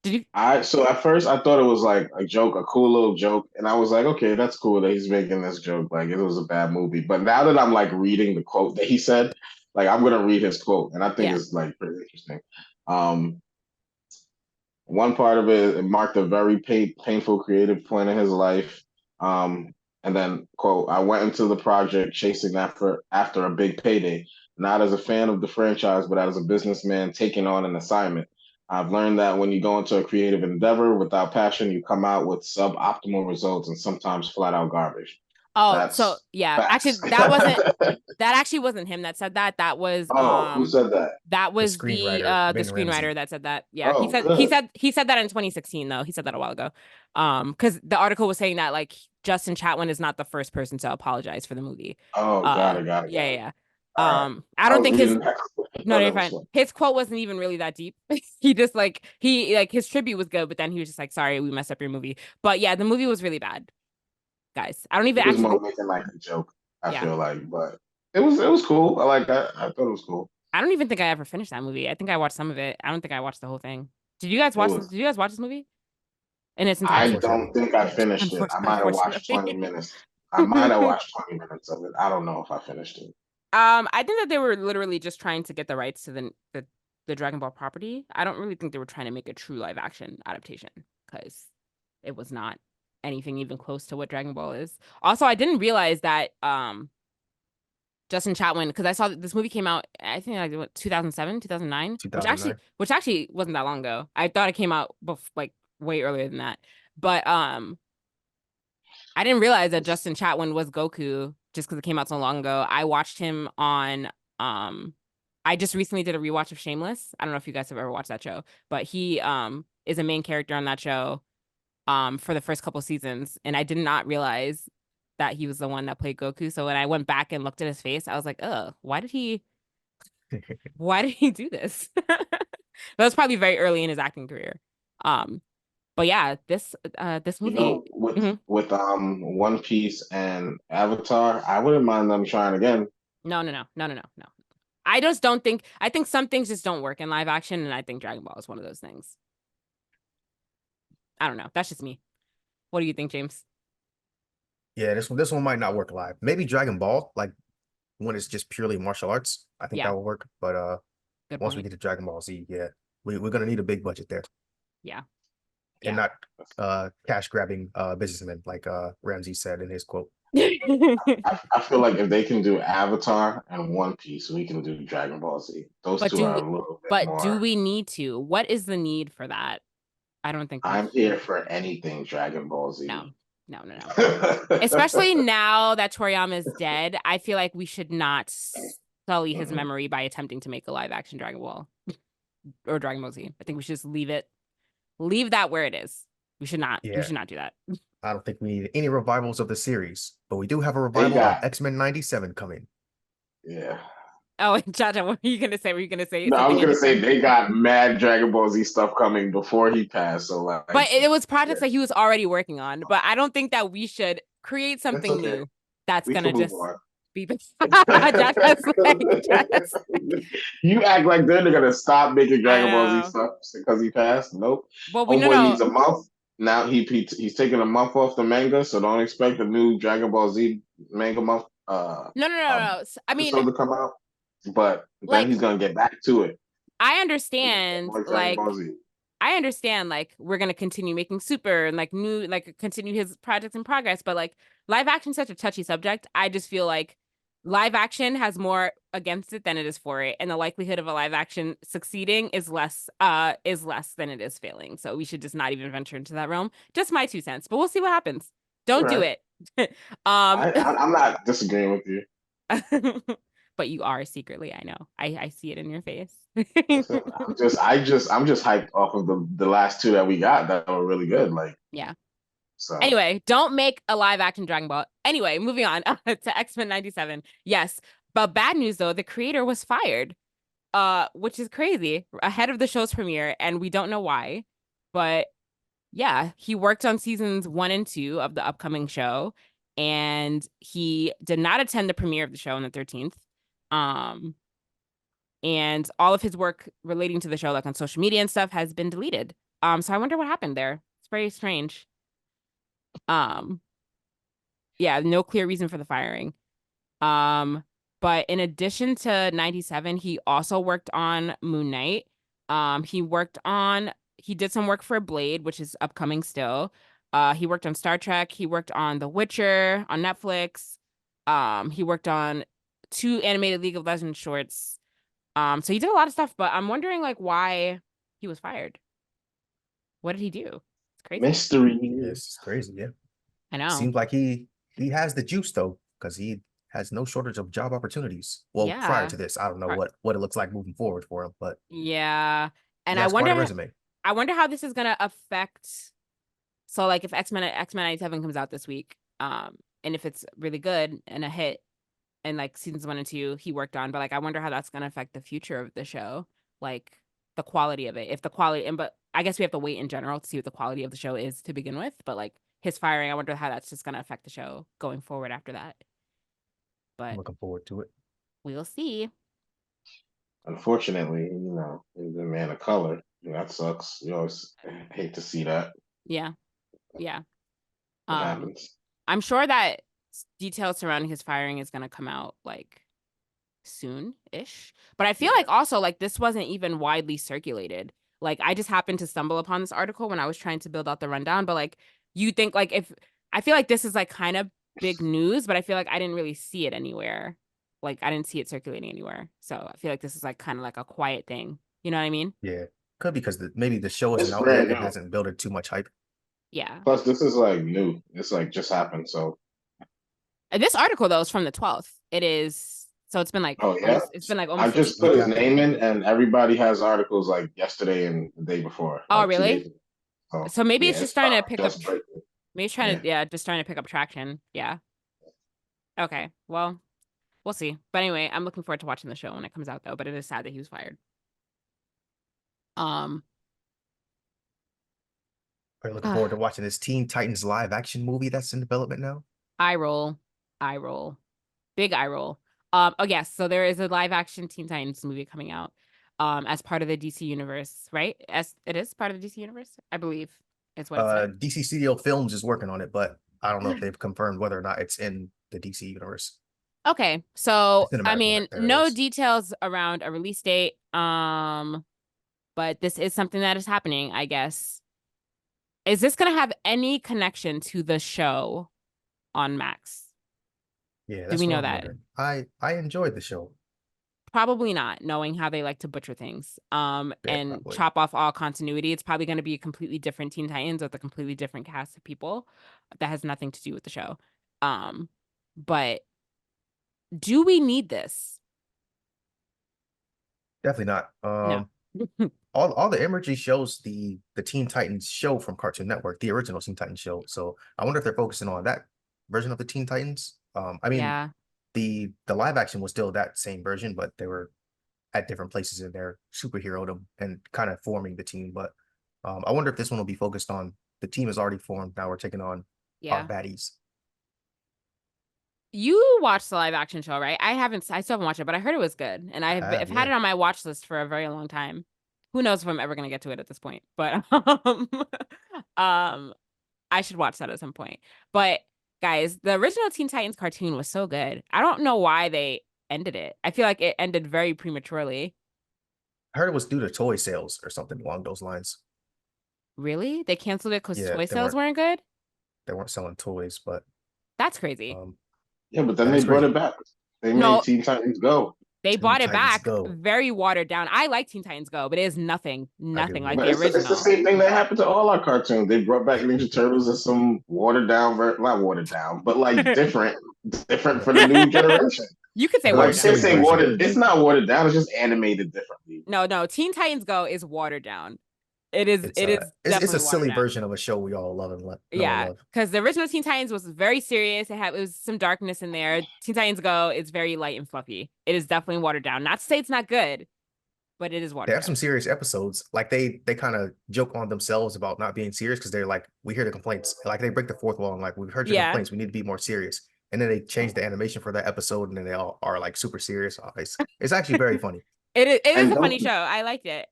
Speaker 2: Did you?
Speaker 4: So at first I thought it was like a joke, a cool little joke, and I was like, okay, that's cool that he's making this joke. Like it was a bad movie. But now that I'm like reading the quote that he said, like I'm gonna read his quote, and I think
Speaker 2: Yeah.
Speaker 4: it's like pretty interesting. Um, One part of it, it marked a very painful creative point in his life. And then, quote, I went into the project chasing after a big payday, not as a fan of the franchise, but as a businessman taking on an assignment. I've learned that when you go into a creative endeavor without passion, you come out with suboptimal results and sometimes flat out garbage.
Speaker 2: Oh, so
Speaker 4: That's
Speaker 2: yeah, actually
Speaker 4: facts.
Speaker 2: that actually wasn't him that said that. That was
Speaker 4: Oh, who said that?
Speaker 2: that
Speaker 3: The
Speaker 2: was
Speaker 3: screenwriter,
Speaker 2: the
Speaker 3: Ben
Speaker 2: screenwriter
Speaker 3: Ramsey.
Speaker 2: that said that. Yeah,
Speaker 4: Oh, good.
Speaker 2: he said that in 2016 though. He said that a while ago. Because the article was saying that like Justin Chatwin is not the first person to apologize for the movie.
Speaker 4: Oh, got it.
Speaker 2: Yeah.
Speaker 4: All right.
Speaker 2: I
Speaker 4: I
Speaker 2: don't
Speaker 4: was
Speaker 2: think
Speaker 4: reading that. I
Speaker 2: no,
Speaker 4: thought
Speaker 2: you're
Speaker 4: that was
Speaker 2: fine.
Speaker 4: funny.
Speaker 2: His quote wasn't even really that deep. He just like his tribute was good, but then he was just like, sorry, we messed up your movie. But yeah, the movie was really bad, guys. I don't
Speaker 4: He
Speaker 2: even
Speaker 4: was
Speaker 2: actually
Speaker 4: more
Speaker 2: think
Speaker 4: making like a joke, I
Speaker 2: yeah.
Speaker 4: feel like, but it was cool. I like that. I thought it was cool.
Speaker 2: I don't even think I ever finished that movie. I think I watched some of it. I don't think I watched the whole thing.
Speaker 4: It was.
Speaker 2: Did you guys watch this movie in its
Speaker 4: I
Speaker 2: entirety?
Speaker 4: don't
Speaker 3: Unfortunately.
Speaker 4: think I finished it. I might have watched 20
Speaker 2: Unfortunately.
Speaker 4: minutes. I might have watched 20 minutes of it. I don't know if I finished it.
Speaker 2: I think that they were literally just trying to get the rights to the Dragon Ball property. I don't really think they were trying to make a true live action adaptation because it was not anything even close to what Dragon Ball is. Also, I didn't realize that Justin Chatwin, because I saw that this movie came out, I think like what, 2007, 2009,
Speaker 3: 2009.
Speaker 2: which actually wasn't that long ago. I thought it came out like way earlier than that. But I didn't realize that Justin Chatwin was Goku just because it came out so long ago. I watched him on I just recently did a rewatch of Shameless. I don't know if you guys have ever watched that show, but he is a main character on that show for the first couple seasons, and I did not realize that he was the one that played Goku. So when I went back and looked at his face, I was like, "Oh, why did he do this?" That was probably very early in his acting career. But yeah, this
Speaker 4: You
Speaker 2: movie.
Speaker 4: know, with
Speaker 2: Mhm.
Speaker 4: with One Piece and Avatar, I wouldn't mind them trying again.
Speaker 2: No. I just don't think. I think some things just don't work in live action, and I think Dragon Ball is one of those things. I don't know. That's just me. What do you think, James?
Speaker 3: Yeah, this one might not work live. Maybe Dragon Ball, like when it's just purely martial arts, I think
Speaker 2: Yeah,
Speaker 3: that will work. But
Speaker 2: good
Speaker 3: once we
Speaker 2: point.
Speaker 3: get to Dragon Ball Z, yeah, we're gonna need a big budget there
Speaker 2: Yeah.
Speaker 3: and not cash grabbing businessmen like Ramsey said in his quote.
Speaker 4: I feel like if they can do Avatar and One Piece, we can do Dragon Ball Z. Those
Speaker 2: But
Speaker 4: two are a little bit
Speaker 2: do
Speaker 4: more.
Speaker 2: we need to? What is the need for that? I don't think we
Speaker 4: I'm here for anything Dragon Ball Z.
Speaker 2: no. Especially now that Toriyama is dead, I feel like we should not sully his memory by attempting to make a live action Dragon Ball or Dragon Ball Z. I think we should just leave that where it is. We should not
Speaker 3: Yeah,
Speaker 2: do that.
Speaker 3: I don't think we need any revivals of the series, but we do have a
Speaker 4: They
Speaker 3: revival of
Speaker 4: got,
Speaker 3: X-Men 97 coming.
Speaker 2: Oh,
Speaker 4: yeah.
Speaker 2: Jaja, what were you gonna say? Were you gonna say
Speaker 4: No, I was
Speaker 2: something
Speaker 4: gonna say
Speaker 2: interesting?
Speaker 4: they got mad Dragon Ball Z stuff coming before he passed. So
Speaker 2: But it was projects
Speaker 4: yeah,
Speaker 2: that he was already working on. But I don't think that we should create
Speaker 4: it's
Speaker 2: something
Speaker 4: okay.
Speaker 2: new that's
Speaker 4: We
Speaker 2: gonna
Speaker 4: can move
Speaker 2: just
Speaker 4: on.
Speaker 2: be Jaja's like.
Speaker 4: You act like they're gonna stop making
Speaker 2: I
Speaker 4: Dragon Ball Z
Speaker 2: know.
Speaker 4: stuff because he passed. Nope.
Speaker 2: Well, we
Speaker 4: Homeboy
Speaker 2: no.
Speaker 4: needs a month. Now he's taking a month off the manga, so don't expect a new Dragon Ball Z manga month
Speaker 2: No. I mean,
Speaker 4: episode to come out. But then
Speaker 2: like,
Speaker 4: he's gonna get back to it.
Speaker 2: I
Speaker 4: He's gonna get
Speaker 2: understand,
Speaker 4: more Dragon Ball Z.
Speaker 2: like we're gonna continue making Super and like new, like continue his projects in progress, but like live action is such a touchy subject. I just feel like live action has more against it than it is for it, and the likelihood of a live action succeeding is less than it is failing. So we should just not even venture into that realm. Just my 2 cents, but we'll see what happens.
Speaker 4: All
Speaker 2: Don't do
Speaker 4: right.
Speaker 2: it. um
Speaker 4: I'm not disagreeing with you.
Speaker 2: but you are secretly, I know. I see it in your face.
Speaker 4: Listen, I'm just hyped off of the last two that we got that were really good. Like,
Speaker 2: Yeah.
Speaker 4: so
Speaker 2: Anyway, don't make a live action Dragon Ball. Anyway, moving on to X-Men 97. Yes. But bad news though, the creator was fired. Which is crazy, ahead of the show's premiere, and we don't know why. But yeah, he worked on seasons 1 and 2 of the upcoming show, and he did not attend the premiere of the show on the 13th. And all of his work relating to the show, like on social media and stuff, has been deleted. So I wonder what happened there. It's very strange. Yeah, no clear reason for the firing. But in addition to 97, he also worked on Moon Knight. He did some work for Blade, which is upcoming still. He worked on Star Trek. He worked on The Witcher on Netflix. He worked on 2 animated League of Legends shorts. So he did a lot of stuff, but I'm wondering like why he was fired. What did he do? It's crazy.
Speaker 4: Mystery.
Speaker 3: Yes, it's crazy. Yeah,
Speaker 2: I know.
Speaker 3: Seems like he has the juice though, because he has no shortage of job opportunities. Well, prior to this, I don't know what it looks like moving forward for him, but
Speaker 2: yeah, and
Speaker 3: he has quite a
Speaker 2: resume.
Speaker 3: resume.
Speaker 2: I wonder how this is gonna affect. So like if X-Men 97 comes out this week, and if it's really good and a hit, and like seasons 1 and 2 he worked on, but like I wonder how that's gonna affect the future of the show, like the quality of it. If the quality, but I guess we have to wait in general to see what the quality of the show is to begin with. But like his firing, I wonder how that's just gonna affect the show going forward after that. But
Speaker 3: I'm looking forward to it.
Speaker 2: We'll see.
Speaker 4: Unfortunately, he's a man of color. That sucks. You always hate to see that.
Speaker 2: Yeah.
Speaker 4: It happens.
Speaker 2: I'm sure that details surrounding his firing is gonna come out like soon-ish. But I feel like also like this wasn't even widely circulated. Like I just happened to stumble upon this article when I was trying to build out the rundown. But like you think like if I feel like this is like kind of big news, but I feel like I didn't really see it anywhere. Like I didn't see it circulating anywhere. So I feel like this is like kind of like a quiet thing. You know what I mean?
Speaker 3: Yeah. Could be because maybe the show isn't
Speaker 4: It's
Speaker 3: out
Speaker 4: brand
Speaker 3: yet. It
Speaker 4: new.
Speaker 3: hasn't built too much hype.
Speaker 2: Yeah.
Speaker 4: Plus, this is like new. It's like just happened. So
Speaker 2: this article though is from the 12th. It is. So it's been like it's been like almost.
Speaker 4: I just put his name in, and everybody has articles like yesterday and the day before.
Speaker 2: Oh,
Speaker 4: like
Speaker 2: really? So maybe it's just starting to pick up. Maybe it's trying to just starting to pick up traction. Yeah. Okay. Well, we'll see. But anyway, I'm looking forward to watching the show when it comes out though. But it is sad that he was fired.
Speaker 3: Are you looking forward to watching this Teen Titans live action movie that's in development now?
Speaker 2: Eye roll. Big eye roll. Oh yes, so there is a live action Teen Titans movie coming out as part of the DC universe, right? As it is part of the DC universe, I believe is what it said.
Speaker 3: DC Studio Films is working on it, but I don't know if they've confirmed whether or not it's in the DC universe.
Speaker 2: Okay, so I mean, no details around a release date. But this is something that is happening, I guess. Is this gonna have any connection to the show on Max?
Speaker 3: Yeah,
Speaker 2: do we know that?
Speaker 3: I enjoyed the show.
Speaker 2: Probably not, knowing how they like to butcher things and chop off all continuity. It's probably going to be a completely different Teen Titans with a completely different cast of people that has nothing to do with the show. But do we need this?
Speaker 3: Definitely not.
Speaker 2: No.
Speaker 3: all the imagery shows the Teen Titans show from Cartoon Network, the original Teen Titans show. So I wonder if they're focusing on that version of the Teen Titans. I mean, the live action was still that same version, but they were at different places in their superhero and kind of forming the team. But I wonder if this one will be focused on the team is already formed. Now we're taking on our baddies.
Speaker 2: You watched the live action show, right? I still haven't watched it, but I heard it was good. And I've had it on my watch list for a very long time. Who knows if I'm ever going to get to it at this point, but I should watch that at some point. But guys, the original Teen Titans cartoon was so good. I don't know why they ended it. I feel like it ended very prematurely.
Speaker 3: I heard it was due to toy sales or something along those lines.
Speaker 2: Really? They canceled it because toy sales weren't good?
Speaker 3: They weren't selling toys, but
Speaker 2: that's crazy.
Speaker 4: Yeah, but then they brought it back. They made Teen Titans Go.
Speaker 2: They brought it back very watered down. I like Teen Titans Go, but it is nothing like the original.
Speaker 4: It's the same thing that happened to all our cartoons. They brought back Ninja Turtles as some watered down, not watered down, but like different for the new generation.
Speaker 2: You could say watered down.
Speaker 4: It's not watered down. It's just animated differently.
Speaker 2: No. Teen Titans Go is watered down. It is.
Speaker 3: It's a silly version of a show we all love and love.
Speaker 2: Yeah, because the original Teen Titans was very serious. It was some darkness in there. Teen Titans Go is very light and fluffy. It is definitely watered down. Not to say it's not good, but it is watered down.
Speaker 3: They have some serious episodes. Like they kind of joke on themselves about not being serious because they're like, we hear the complaints. Like they break the fourth wall and like, we've heard your complaints. We need to be more serious. And then they change the animation for that episode, and then they all are like super serious. It's actually very funny.
Speaker 2: It is a funny show. I liked it.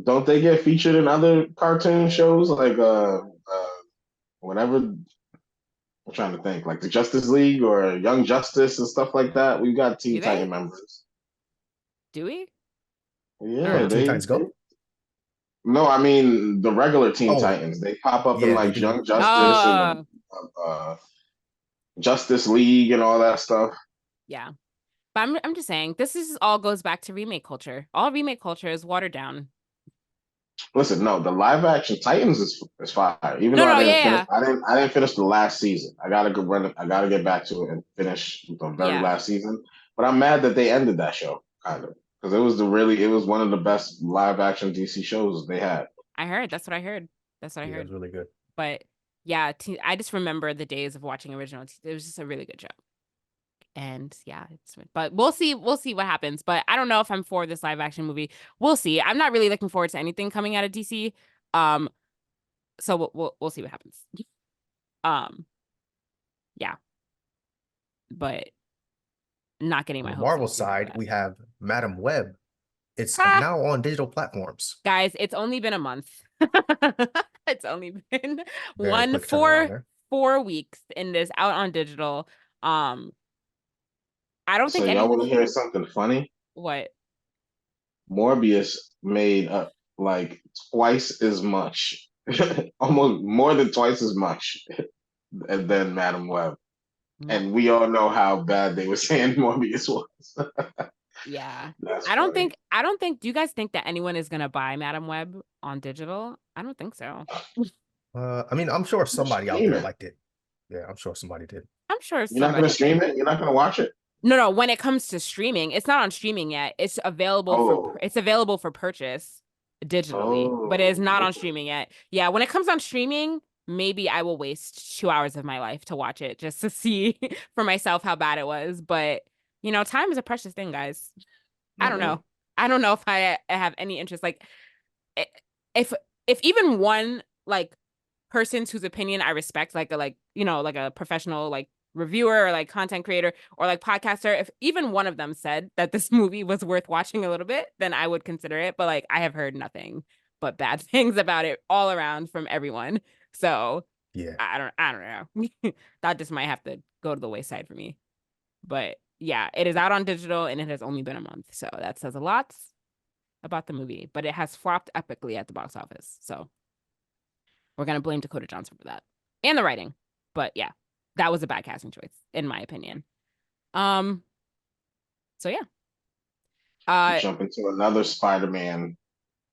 Speaker 4: Don't they get featured in other cartoon shows like whatever? I'm trying to think, like the Justice League or Young Justice and stuff like that. We've got Teen Titan members.
Speaker 2: Do we?
Speaker 4: Yeah,
Speaker 3: Teen Titans Go.
Speaker 4: No, I mean the regular Teen Titans. They pop up in like Young Justice and Justice League and all that stuff.
Speaker 2: Yeah, but I'm just saying this all goes back to remake culture. All remake culture is watered down.
Speaker 4: Listen, no, the live action Titans is fire. Even
Speaker 2: No,
Speaker 4: though I
Speaker 2: no,
Speaker 4: didn't
Speaker 2: yeah,
Speaker 4: finish, I didn't finish the last season. I gotta go run. I gotta get back to it and finish the very
Speaker 2: yeah.
Speaker 4: last season. But I'm mad that they ended that show, kind of, because it was one of the best live action DC shows they had.
Speaker 2: I heard. That's what I heard. That's what I
Speaker 3: Yeah, it
Speaker 2: heard.
Speaker 3: was really good.
Speaker 2: But yeah, I just remember the days of watching original. It was just a really good show. And yeah, but we'll see what happens. But I don't know if I'm for this live action movie. We'll see. I'm not really looking forward to anything coming out of DC. So we'll see what happens. Yeah. But not getting
Speaker 3: On
Speaker 2: my
Speaker 3: the
Speaker 2: hopes
Speaker 3: Marvel
Speaker 2: up.
Speaker 3: side, we have Madam Web. It's
Speaker 2: Ha!
Speaker 3: now on digital platforms.
Speaker 2: Guys, it's only been a month. It's only been
Speaker 3: Very quick turnaround there.
Speaker 2: 4 weeks and it is out on digital. I don't think
Speaker 4: So y'all want to
Speaker 2: anyone.
Speaker 4: hear something funny?
Speaker 2: What?
Speaker 4: Morbius made like twice as much, almost more than twice as much, than Madam Web. And we all know how bad they were saying Morbius was.
Speaker 2: Yeah.
Speaker 4: That's
Speaker 2: I don't
Speaker 4: funny.
Speaker 2: think do you guys think that anyone is gonna buy Madam Web on digital? I don't think so.
Speaker 3: I mean, I'm sure somebody out
Speaker 4: Stream
Speaker 3: there
Speaker 4: it.
Speaker 3: liked it. Yeah, I'm sure somebody did.
Speaker 2: I'm sure
Speaker 4: You're not gonna
Speaker 2: somebody did.
Speaker 4: stream it? You're not gonna watch it?
Speaker 2: No, when it comes to streaming, it's not on streaming yet. It's available for purchase digitally, but it is not on streaming yet. Yeah, when it comes on streaming, maybe I will waste 2 hours of my life to watch it just to see for myself how bad it was. But time is a precious thing, guys. I don't know. I don't know if I have any interest. Like, if even one like person whose opinion I respect, like a professional like reviewer or like content creator or like podcaster, if even one of them said that this movie was worth watching a little bit, then I would consider it. But like, I have heard nothing but bad things about it all around from everyone. So
Speaker 3: yeah,
Speaker 2: I don't know. That just might have to go to the wayside for me. But yeah, it is out on digital and it has only been a month. So that says a lot about the movie, but it has flopped epically at the box office. So we're going to blame Dakota Johnson for that and the writing. But yeah, that was a bad casting choice, in my opinion. So yeah.
Speaker 4: Jump into another Spider-Man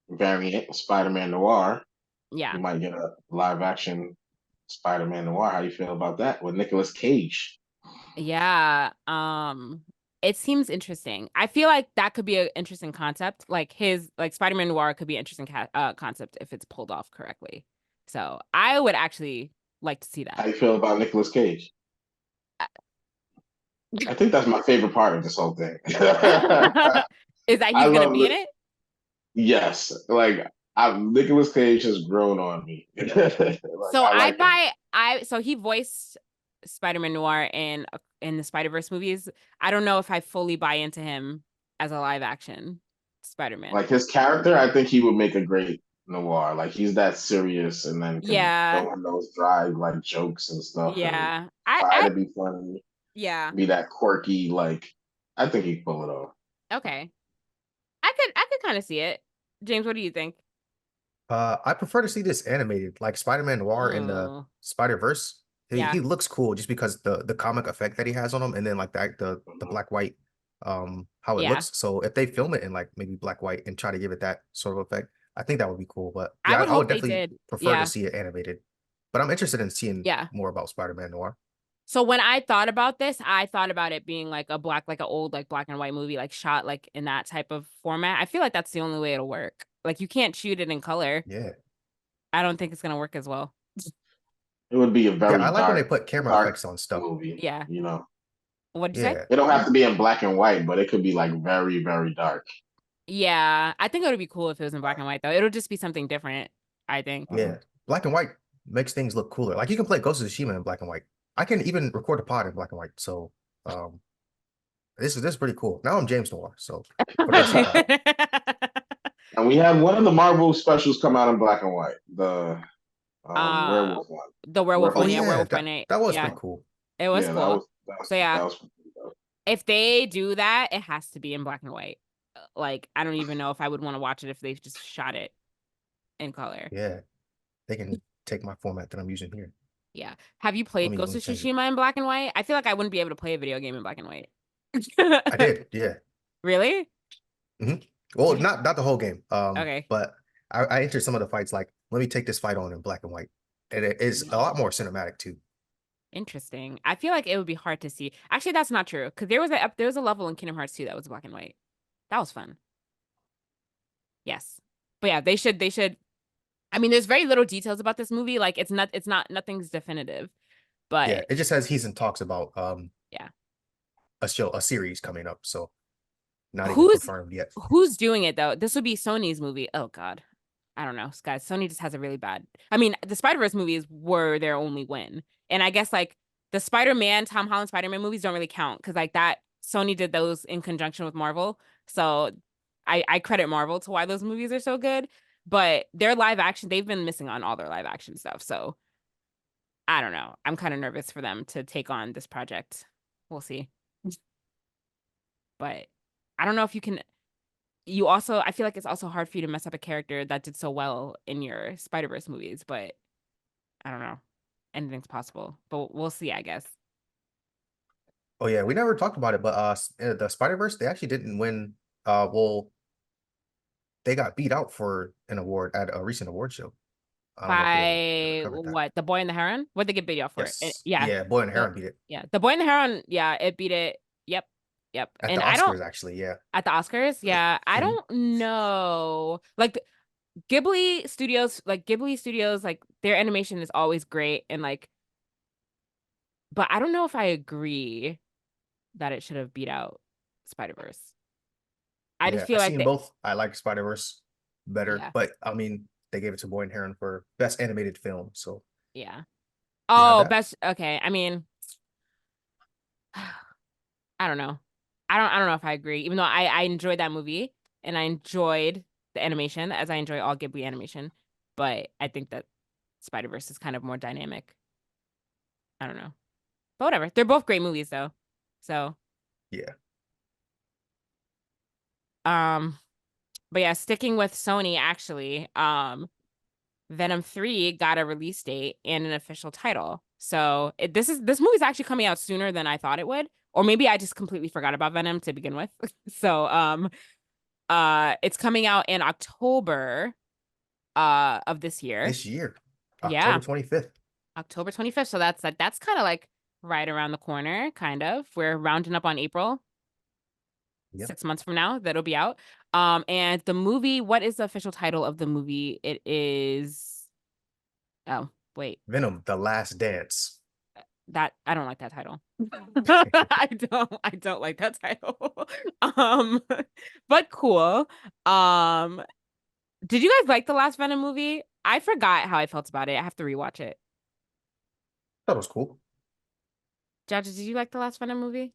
Speaker 4: variant, Spider-Man Noir.
Speaker 2: Yeah.
Speaker 4: You might get a live action Spider-Man Noir. How do you feel about that with Nicolas Cage?
Speaker 2: Yeah. It seems interesting. I feel like that could be an interesting concept. Like Spider-Man Noir could be an interesting concept if it's pulled off correctly. So I would actually like to see that.
Speaker 4: How do you feel about Nicolas Cage? I think that's my favorite part of this whole thing.
Speaker 2: Is that he's gonna be in it?
Speaker 4: Yes. Nicolas Cage has grown on me.
Speaker 2: So he voiced Spider-Man Noir in the Spider-Verse movies. I don't know if I fully buy into him as a live action Spider-Man.
Speaker 4: Like his character, I think he would make a great Noir. Like he's that serious and then go on those dry like jokes and stuff.
Speaker 2: Yeah.
Speaker 4: And try to be funny.
Speaker 2: Yeah.
Speaker 4: Be that quirky, like I think he'd pull it off.
Speaker 2: Okay. I could kind of see it. James, what do you think?
Speaker 3: I prefer to see this animated, like Spider-Man Noir in the Spider-Verse. He looks cool just because the comic effect that he has on him, and then like the black white, how it looks. So if they film it in like maybe black white and try to give it that sort of effect, I think that would be cool. But yeah, I would definitely prefer to see it animated. But I'm interested in seeing more about Spider-Man Noir.
Speaker 2: So when I thought about this, I thought about it being like an old like black and white movie, like shot like in that type of format. I feel like that's the only way it'll work. Like you can't shoot it in color.
Speaker 3: Yeah.
Speaker 2: I don't think it's gonna work as well.
Speaker 4: It would be a very
Speaker 3: I like when they put camera effects on stuff.
Speaker 4: Movie,
Speaker 2: yeah.
Speaker 4: What'd
Speaker 2: you say?
Speaker 4: It don't have to be in black and white, but it could be like very, very dark.
Speaker 2: Yeah. I think it would be cool if it was in black and white though. It'll just be something different, I think.
Speaker 3: Yeah. Black and white makes things look cooler. Like you can play Ghost of Tsushima in black and white. I can even record a pod in black and white. So this is pretty cool. Now I'm James Noir, so
Speaker 4: and we had one of the Marvel specials come out in black and white. The werewolf one.
Speaker 2: The werewolf one, werewolf
Speaker 3: that,
Speaker 2: one.
Speaker 3: That was pretty cool.
Speaker 2: It was cool.
Speaker 4: That was
Speaker 2: if they do that, it has to be in black and white. Like I don't even know if I would want to watch it if they just shot it in color.
Speaker 3: Yeah. They can take my format that I'm using here.
Speaker 2: Yeah. Have you played Ghost of Tsushima in black and white? I feel like I wouldn't be able to play a video game in black and white.
Speaker 3: I did, yeah.
Speaker 2: Really?
Speaker 3: Mm-hmm. Well, not the whole game.
Speaker 2: Okay.
Speaker 3: But I entered some of the fights like, let me take this fight on in black and white, and it is a lot more cinematic too.
Speaker 2: Interesting. I feel like it would be hard to see. Actually, that's not true because there was a level in Kingdom Hearts 2 that was black and white. That was fun. Yes. But yeah, they should. I mean, there's very little details about this movie. Like nothing's definitive. But
Speaker 3: yeah, it just says he's in talks about
Speaker 2: yeah,
Speaker 3: a series coming up. So not even
Speaker 2: who's
Speaker 3: confirmed yet.
Speaker 2: who's doing it though? This would be Sony's movie. Oh God. I don't know, guys. Sony just has a really bad. I mean, the Spider-Verse movies were their only win. And I guess like the Spider-Man, Tom Holland Spider-Man movies don't really count because like that Sony did those in conjunction with Marvel. So I credit Marvel to why those movies are so good. But their live action, they've been missing on all their live action stuff. So I don't know. I'm kind of nervous for them to take on this project. We'll see. But I don't know if you can. I feel like it's also hard for you to mess up a character that did so well in your Spider-Verse movies, but I don't know. Anything's possible, but we'll see, I guess.
Speaker 3: Oh yeah, we never talked about it, but the Spider-Verse, they actually didn't win. Well, they got beat out for an award at a recent award show. I don't know if you ever
Speaker 2: By
Speaker 3: covered that.
Speaker 2: what? The Boy and the Heron? What'd they get beat out for?
Speaker 3: Yes.
Speaker 2: Yeah.
Speaker 3: Yeah, Boy and the Heron beat it.
Speaker 2: Yeah. The Boy and the Heron, yeah, it beat it. Yep.
Speaker 3: At
Speaker 2: And
Speaker 3: the
Speaker 2: I don't
Speaker 3: Oscars, actually, yeah.
Speaker 2: at the Oscars, yeah. I don't know. Like Ghibli Studios, like their animation is always great and like, but I don't know if I agree that it should have beat out Spider-Verse. I just
Speaker 3: Yeah,
Speaker 2: feel
Speaker 3: I've
Speaker 2: like
Speaker 3: seen both. I like Spider-Verse better,
Speaker 2: Yeah.
Speaker 3: but I mean, they gave it to Boy and Heron for best animated film. So
Speaker 2: yeah.
Speaker 3: you have
Speaker 2: Oh,
Speaker 3: that?
Speaker 2: best. Okay. I mean, I don't know. I don't know if I agree. Even though I enjoyed that movie and I enjoyed the animation as I enjoy all Ghibli animation, but I think that Spider-Verse is kind of more dynamic. I don't know. But whatever. They're both great movies though. So,
Speaker 3: Yeah.
Speaker 2: but yeah, sticking with Sony actually, Venom 3 got a release date and an official title. So this movie's actually coming out sooner than I thought it would. Or maybe I just completely forgot about Venom to begin with. So it's coming out in October of this year.
Speaker 3: This year,
Speaker 2: Yeah.
Speaker 3: October 25th.
Speaker 2: October 25th. So that's kind of like right around the corner, kind of. We're rounding up on April.
Speaker 3: Yep.
Speaker 2: 6 months from now, that'll be out. And the movie, what is the official title of the movie? It is oh, wait.
Speaker 3: Venom: The Last Dance.
Speaker 2: That I don't like that title. I don't like that title. But cool. Did you guys like the last Venom movie? I forgot how I felt about it. I have to rewatch it.
Speaker 3: That was cool.
Speaker 2: Jaja, did you like the last Venom movie?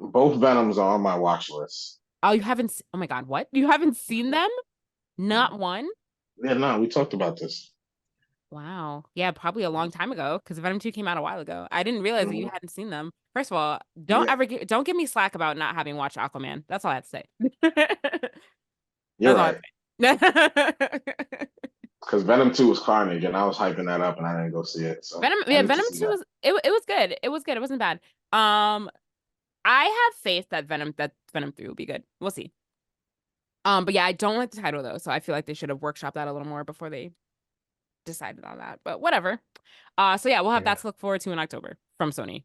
Speaker 4: Both Venoms are on my watch list.
Speaker 2: Oh, you haven't. Oh my God, what? You haven't seen them? Not one?
Speaker 4: Yeah, no, we talked about this.
Speaker 2: Wow. Yeah, probably a long time ago because Venom 2 came out a while ago. I didn't realize that you hadn't seen them. First of all, don't give me slack about not having watched Aquaman. That's all I have to say.
Speaker 4: You're right. Because Venom 2 was carnage, and I was hyping that up, and I didn't go see it. So
Speaker 2: Venom 2 was it was good. It was good. It wasn't bad. I have faith that Venom 3 will be good. We'll see. But yeah, I don't like the title though, so I feel like they should have workshopped that a little more before they decided on that. But whatever. So yeah, we'll have that to look forward to in October from Sony.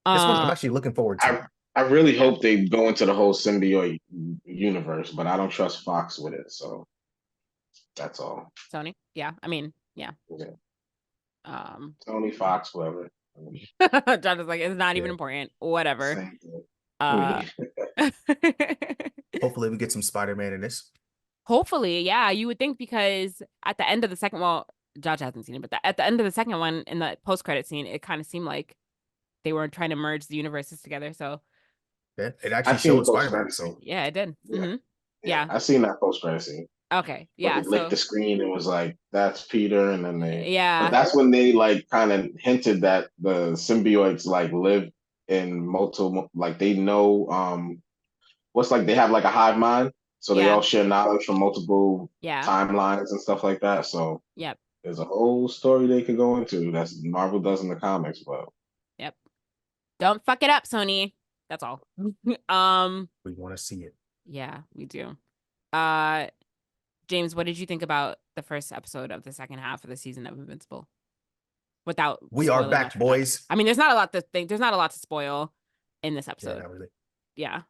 Speaker 3: This one I'm actually looking forward to.
Speaker 4: I really hope they go into the whole symbiote universe, but I don't trust Fox with it, so that's all.
Speaker 2: Sony, yeah. I mean, yeah.
Speaker 4: Sony, Fox, whatever.
Speaker 2: John is like, it's not even important. Whatever.
Speaker 3: Hopefully we get some Spider-Man in this.
Speaker 2: Hopefully, yeah. You would think because at the end of the second, well, Josh hasn't seen it, but at the end of the second one in the post-credit scene, it kind of seemed like they were trying to merge the universes together. So
Speaker 3: yeah, it actually showed Spider-Man. So
Speaker 2: yeah, it did.
Speaker 4: Yeah.
Speaker 2: Mm-hmm. Yeah,
Speaker 4: I seen that post-credit scene.
Speaker 2: Okay, yeah.
Speaker 4: They licked the screen and was like, "That's Peter," and then they
Speaker 2: But
Speaker 4: that's when they like kind of hinted that the symbiotes like live in multiple, like they know what's like they have like a hive mind, so they all share knowledge from multiple timelines and stuff like that. So there's a whole story they could go into that's Marvel does in the comics, but
Speaker 2: don't fuck it up, Sony. That's all.
Speaker 3: We want to see it.
Speaker 2: Yeah, we do. James, what did you think about the first episode of the second half of the season of Invincible? Without
Speaker 3: we are
Speaker 2: spoiling
Speaker 3: back,
Speaker 2: much for
Speaker 3: boys.
Speaker 2: I mean, there's not a lot to think. There's not a lot to spoil in this
Speaker 3: Yeah,
Speaker 2: episode.
Speaker 3: not really.
Speaker 2: Yeah.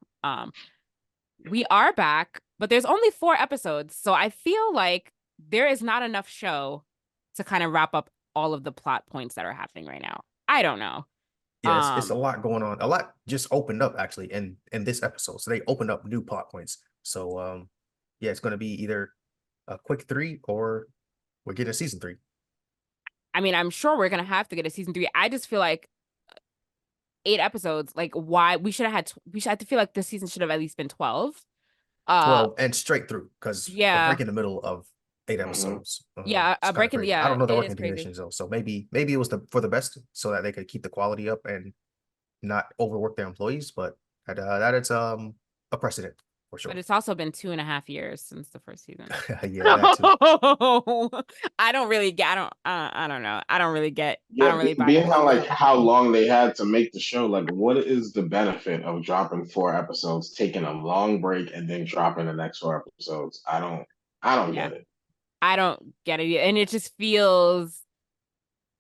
Speaker 2: We are back, but there's only 4 episodes, so I feel like there is not enough show to kind of wrap up all of the plot points that are happening right now. I don't know.
Speaker 3: Yeah, it's a lot going on. A lot just opened up actually in this episode. So they opened up new plot points. So yeah, it's going to be either a quick 3 or we're getting a season 3.
Speaker 2: I mean, I'm sure we're gonna have to get a season 3. I just feel like 8 episodes. Like, why we should have had? I feel like this season should have at least been 12.
Speaker 3: 12 and straight through, because
Speaker 2: yeah,
Speaker 3: a break in the middle of 8 episodes.
Speaker 2: Yeah, a break in
Speaker 3: I don't know the
Speaker 2: it
Speaker 3: working
Speaker 2: is crazy.
Speaker 3: conditions though. So maybe it was for the best, so that they could keep the quality up and not overwork their employees. But that is a precedent for sure.
Speaker 2: But it's also been 2.5 years since the first season.
Speaker 3: Yeah, that too.
Speaker 2: I don't really get. I don't know. I don't really get.
Speaker 4: Yeah,
Speaker 2: I don't really buy
Speaker 4: being
Speaker 2: that.
Speaker 4: how long they had to make the show, like what is the benefit of dropping 4 episodes, taking a long break, and then dropping the next 4 episodes? I don't get it.
Speaker 2: I don't get it, and it just feels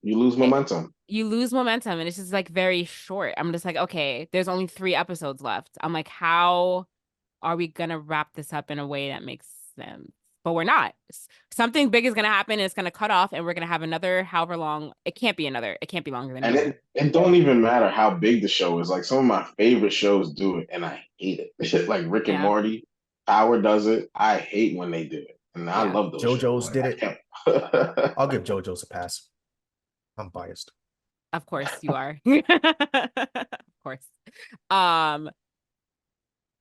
Speaker 4: you lose momentum.
Speaker 2: You lose momentum, and it's just like very short. I'm just like, okay, there's only 3 episodes left. I'm like, how are we gonna wrap this up in a way that makes sense? But we're not. Something big is gonna happen, and it's gonna cut off, and we're gonna have another however long. It can't be longer than.
Speaker 4: And it don't even matter how big the show is. Like some of my favorite shows do it, and I hate it. Like Rick and Morty, Power does it. I hate when they do it, and I love those.
Speaker 3: JoJo's did it. I'll give JoJo's a pass. I'm biased.
Speaker 2: Of course you are. Of course.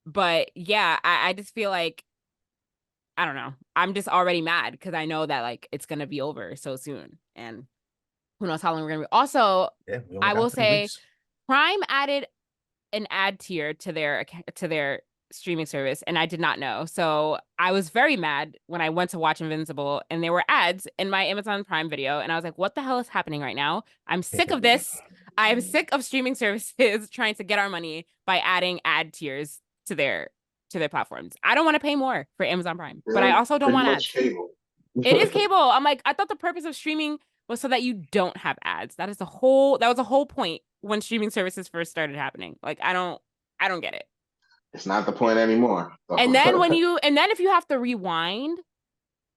Speaker 2: But yeah, I just feel like, I don't know. I'm just already mad because I know that like it's gonna be over so soon, and who knows how long we're gonna be. Also, I will say, Prime added an ad tier to their streaming service, and I did not know. So I was very mad when I went to watch Invincible, and there were ads in my Amazon Prime video, and I was like, "What the hell is happening right now? I'm sick of this. I am sick of streaming services trying to get our money by adding ad tiers to their platforms. I don't want to pay more for Amazon Prime, but I also don't want ads.
Speaker 4: Cable.
Speaker 2: It is cable. I'm like, I thought the purpose of streaming was so that you don't have ads. That was the whole point when streaming services first started happening. Like, I don't get it.
Speaker 4: It's not the point anymore.
Speaker 2: And then if you have to rewind,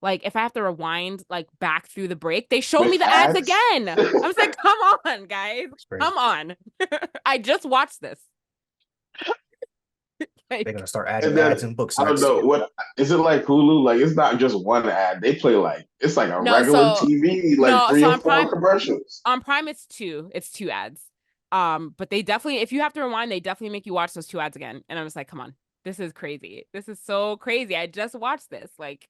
Speaker 2: like if I have to rewind like back through the break, they showed me the ads again. I was like, come on, guys. Come on. I just watched this.
Speaker 3: They're gonna start adding ads and books.
Speaker 4: I don't know, what is it like Hulu? Like it's not just one ad. They play like it's like a regular TV, like 3 or 4 commercials.
Speaker 2: On Prime, it's 2. It's 2 ads. But they definitely, if you have to rewind, they definitely make you watch those 2 ads again. And I'm just like, come on, this is crazy. This is so crazy. I just watched this. Like,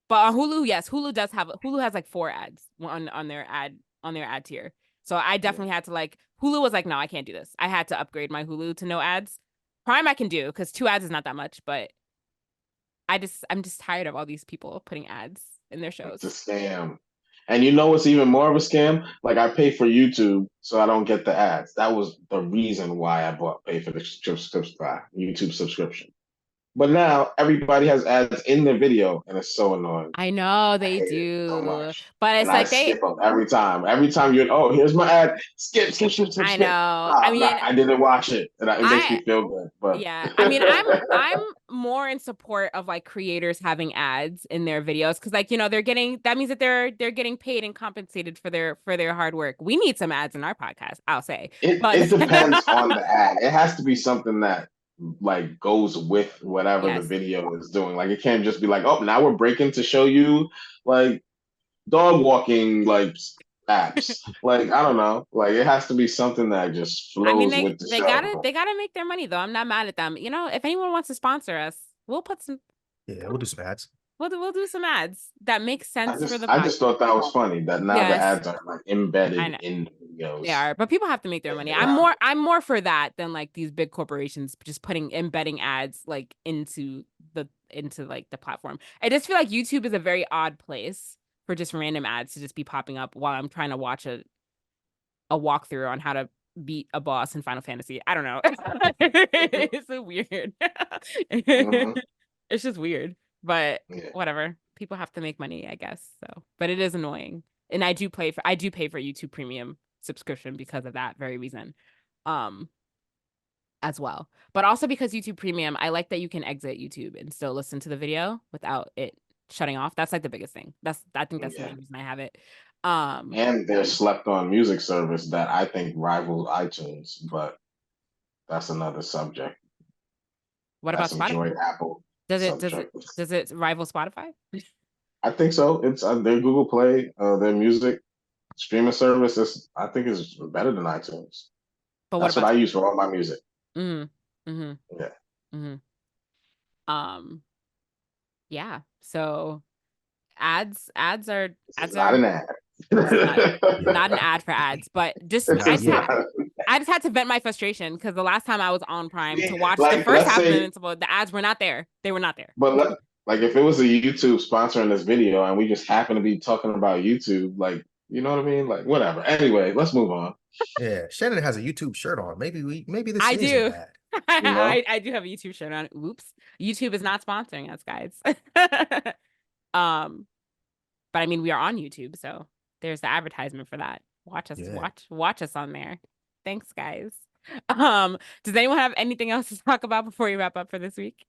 Speaker 2: but on Hulu, yes, Hulu has like 4 ads on their ad tier. So I definitely had to like, Hulu was like, no, I can't do this. I had to upgrade my Hulu to no ads. Prime I can do because 2 ads is not that much, but I'm just tired of all these people putting ads in their shows.
Speaker 4: It's a scam. And you know what's even more of a scam? Like I pay for YouTube so I don't get the ads. That was the reason why I pay for the YouTube subscription. But now everybody has ads in their video, and it's so annoying.
Speaker 2: I know they do, so but it's like
Speaker 4: they skip them every time. Every time here's my ad. Skip.
Speaker 2: I know. I mean,
Speaker 4: I didn't watch it, and it makes me feel good. But
Speaker 2: yeah, I mean, I'm more in support of like creators having ads in their videos because, like, you know, that means that they're getting paid and compensated for their hard work. We need some ads in our podcast, I'll say.
Speaker 4: It depends on the ad. It has to be something that like goes with whatever the video is doing. Like it can't just be like, oh, now we're breaking to show you like dog walking like apps. Like I don't know. Like it has to be something that just flows with the show.
Speaker 2: They gotta make their money though. I'm not mad at them. You know, if anyone wants to sponsor us, we'll put some.
Speaker 3: Yeah, we'll do some ads.
Speaker 2: We'll do some ads that make sense for the podcast.
Speaker 4: I just thought that was funny that now the ads are like embedded in the videos.
Speaker 2: They are, but people have to make their money. I'm more for that than like these big corporations just embedding ads like into like the platform. I just feel like YouTube is a very odd place for just random ads to just be popping up while I'm trying to watch a walkthrough on how to beat a boss in Final Fantasy. I don't know. It's so weird. It's just weird. but whatever. People have to make money, I guess. So, but it is annoying. And I do pay for YouTube Premium subscription because of that very reason. As well. But also because YouTube Premium, I like that you can exit YouTube and still listen to the video without it shutting off. That's like the biggest thing. I think that's the main reason I have it.
Speaker 4: And their slept on music service that I think rivals iTunes, but that's another subject.
Speaker 2: What about Spotify?
Speaker 4: Apple.
Speaker 2: Does it rival Spotify?
Speaker 4: I think so. It's their Google Play, their music streaming service I think is better than iTunes. But that's what I use for all my music. Yeah.
Speaker 2: Yeah. So ads are
Speaker 4: not an ad.
Speaker 2: not an ad for ads, but I just had to vent my frustration because the last time I was on Prime to watch the first half of Invincible, the ads were not there. They were not there.
Speaker 4: But like if it was a YouTube sponsoring this video and we just happen to be talking about YouTube, like, you know what I mean? Like, whatever. Anyway, let's move on.
Speaker 3: Yeah, Shannon has a YouTube shirt on. Maybe this
Speaker 2: I
Speaker 3: is
Speaker 2: do.
Speaker 3: Bad.
Speaker 2: You know? I do have a YouTube shirt on. Oops. YouTube is not sponsoring us, guys. But I mean, we are on YouTube, so there's the advertisement for that. Watch us, watch us on there. Thanks, guys. Does anyone have anything else to talk about before we wrap up for this week?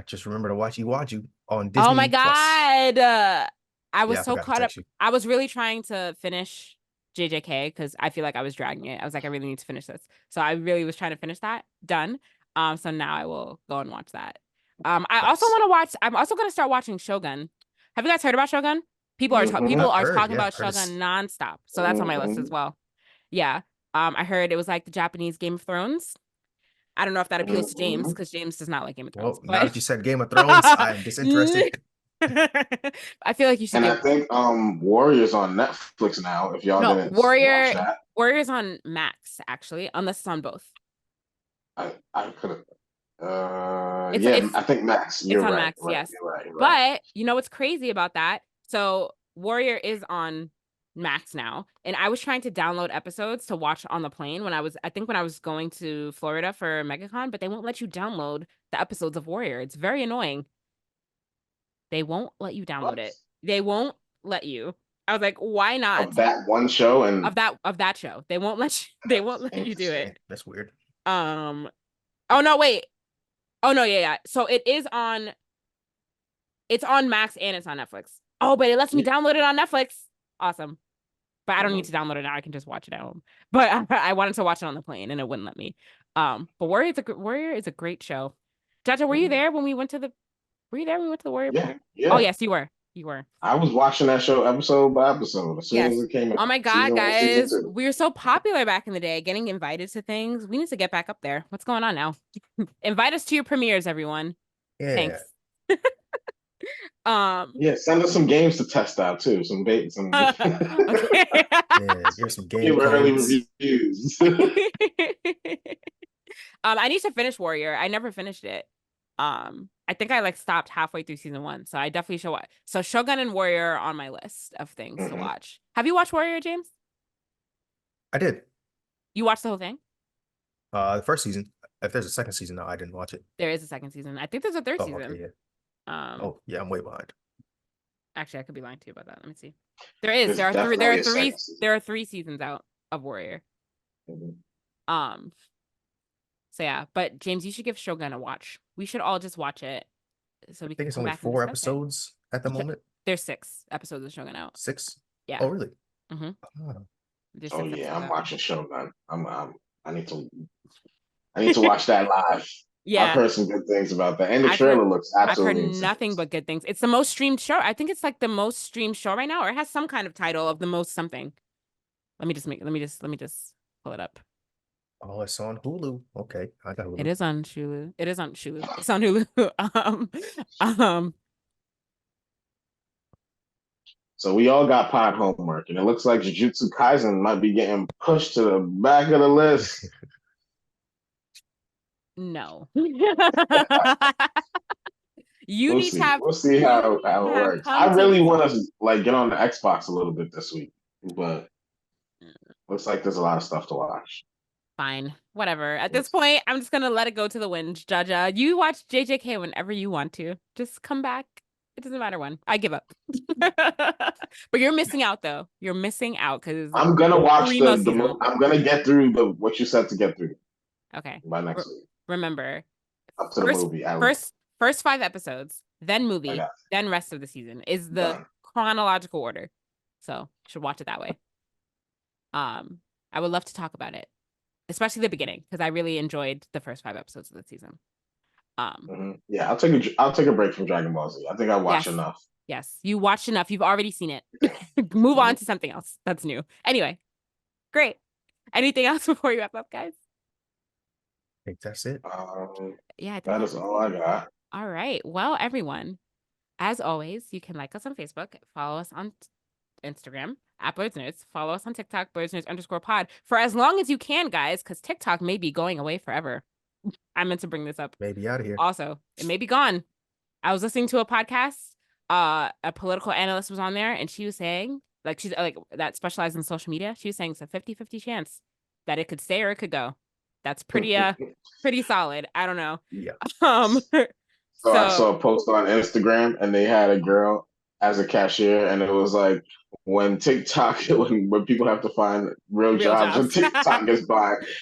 Speaker 3: Just remember to watch Iwaju on Disney.
Speaker 2: Oh my God.
Speaker 3: Plus.
Speaker 2: I was so caught up. I was really trying to finish JJK because I feel like I was dragging it. I was like, I really need to finish this. So I really was trying to finish that. Done. So now I will go and watch that. I also want to watch. I'm also going to start watching Shogun. Have you guys heard about Shogun? People are talking about Shogun nonstop. So that's on my list as well. Yeah. I heard it was like the Japanese Game of Thrones. I don't know if that appeals to James because James does not like Game of Thrones.
Speaker 3: Well, now that you said Game of Thrones, I'm disinterested.
Speaker 2: I feel like you should.
Speaker 4: And I think Warrior's on Netflix now. If y'all didn't watch that.
Speaker 2: Warrior's on Max actually, unless it's on both.
Speaker 4: I could have. I think Max. You're
Speaker 2: it's on
Speaker 4: right,
Speaker 2: Max,
Speaker 4: right,
Speaker 2: yes.
Speaker 4: You're right.
Speaker 2: But you know what's crazy about that? So Warrior is on Max now, and I was trying to download episodes to watch on the plane when I was going to Florida for MegaCon, but they won't let you download the episodes of Warrior. It's very annoying. They won't let you download it. They won't let you. I was like, why not?
Speaker 4: Of that one show and
Speaker 2: of that show. They won't let you do it.
Speaker 3: That's weird.
Speaker 2: Oh no, wait. Oh no, yeah. So it's on Max and it's on Netflix. Oh, but it lets me download it on Netflix. Awesome. But I don't need to download it now. I can just watch it at home. But I wanted to watch it on the plane and it wouldn't let me. But Warrior is a great show. Jaja, were you there when we went to the Warrior?
Speaker 4: Yeah.
Speaker 2: Oh yes, you were.
Speaker 4: I was watching that show episode by episode as soon as it came out.
Speaker 2: Oh my God, guys. We were so popular back in the day, getting invited to things. We need to get back up there. What's going on now? Invite us to your premieres, everyone.
Speaker 3: Yeah.
Speaker 2: Thanks.
Speaker 4: Send us some games to test out too. Some here's some
Speaker 3: game
Speaker 4: early reviews.
Speaker 2: I need to finish Warrior. I never finished it. I think I stopped halfway through season 1, so I definitely should watch. So Shogun and Warrior are on my list of things to watch. Have you watched Warrior, James?
Speaker 3: I did.
Speaker 2: You watched the whole thing?
Speaker 3: The first season. If there's a second season, no, I didn't watch it.
Speaker 2: There is a second season. I think there's a third season.
Speaker 3: Okay, yeah. I'm way behind.
Speaker 2: Actually, I could be lying to you about that. Let me see. There are three seasons out of Warrior. So yeah, but James, you should give Shogun a watch. We should all just watch it. So we
Speaker 3: I think it's only 4 episodes at the moment.
Speaker 2: There's 6 episodes of Shogun out.
Speaker 3: 6?
Speaker 2: Yeah.
Speaker 3: Oh, really?
Speaker 4: I'm watching Shogun. I need to watch that live.
Speaker 2: Yeah.
Speaker 4: I've heard some good things about that. And the trailer looks absolutely
Speaker 2: I've heard nothing but good things. It's the most streamed show. I think it's the most streamed show right now, or it has some kind of title of the most something. Let me just pull it up.
Speaker 3: Oh, it's on Hulu. Okay. I got Hulu.
Speaker 2: It is on Hulu. It's on Hulu.
Speaker 4: So we all got pod homework, and it looks like Jujutsu Kaisen might be getting pushed to the back of the list.
Speaker 2: No. You need to have.
Speaker 4: We'll see how it works. I really want to get on the Xbox a little bit this week, but looks like there's a lot of stuff to watch.
Speaker 2: Fine. whatever. At this point, I'm just gonna let it go to the wind. Jaja, you watch JJK whenever you want to. Just come back. It doesn't matter when. I give up. But you're missing out though. You're missing out because
Speaker 4: I'm gonna watch I'm gonna get through what you said to get through.
Speaker 2: Okay.
Speaker 4: By next week.
Speaker 2: Remember,
Speaker 4: up to the movie.
Speaker 2: First 5 episodes, then movie, then rest of the season is the chronological order. So you should watch it that way. I would love to talk about it, especially the beginning, because I really enjoyed the first 5 episodes of the season.
Speaker 4: Yeah, I'll take a break from Dragon Ball Z. I think I watched enough.
Speaker 2: Yes, you watched enough. You've already seen it. Move on to something else that's new. Anyway, great. Anything else before you wrap up, guys?
Speaker 3: I think that's it.
Speaker 4: That is all I got.
Speaker 2: All right. Well, everyone, as always, you can like us on Facebook, follow us on Instagram at Blerdsnerds, follow us on TikTok, Blerdsnerds_pod, for as long as you can, guys, because TikTok may be going away forever. I meant to bring this up.
Speaker 3: Maybe out of here.
Speaker 2: Also, it may be gone. I was listening to a podcast. A political analyst was on there, and she was saying, she's that specialized in social media. She was saying it's a 50-50 chance that it could stay or it could go. That's pretty solid. I don't know.
Speaker 3: Yeah.
Speaker 4: So I saw a post on Instagram, and they had a girl as a cashier, and it was like, when TikTok, when people have to find real jobs, when TikTok is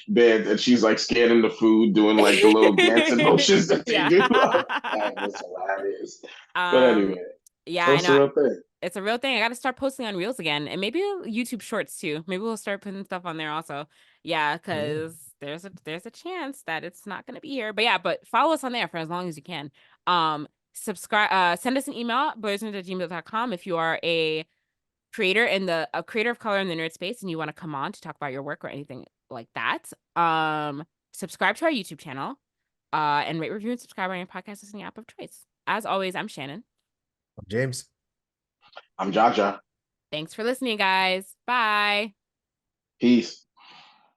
Speaker 4: banned, and she's like scanning the food, doing like the little dancing motions that they do. That was hilarious. But anyway,
Speaker 2: yeah,
Speaker 4: it's a real thing.
Speaker 2: It's a real thing. I got to start posting on Reels again, and maybe YouTube Shorts too. Maybe we'll start putting stuff on there also. Yeah, because there's a chance that it's not going to be here. But follow us on there for as long as you can. Subscribe. Send us an email, blerdsnerds@gmail.com, if you are a creator of color in the nerd space and you want to come on to talk about your work or anything like that. Subscribe to our YouTube channel, and rate, review, and subscribe on your podcast listening app of choice. As always, I'm Shannon.
Speaker 3: I'm James.
Speaker 4: I'm Jaja.
Speaker 2: Thanks for listening, guys. Bye.
Speaker 4: Peace.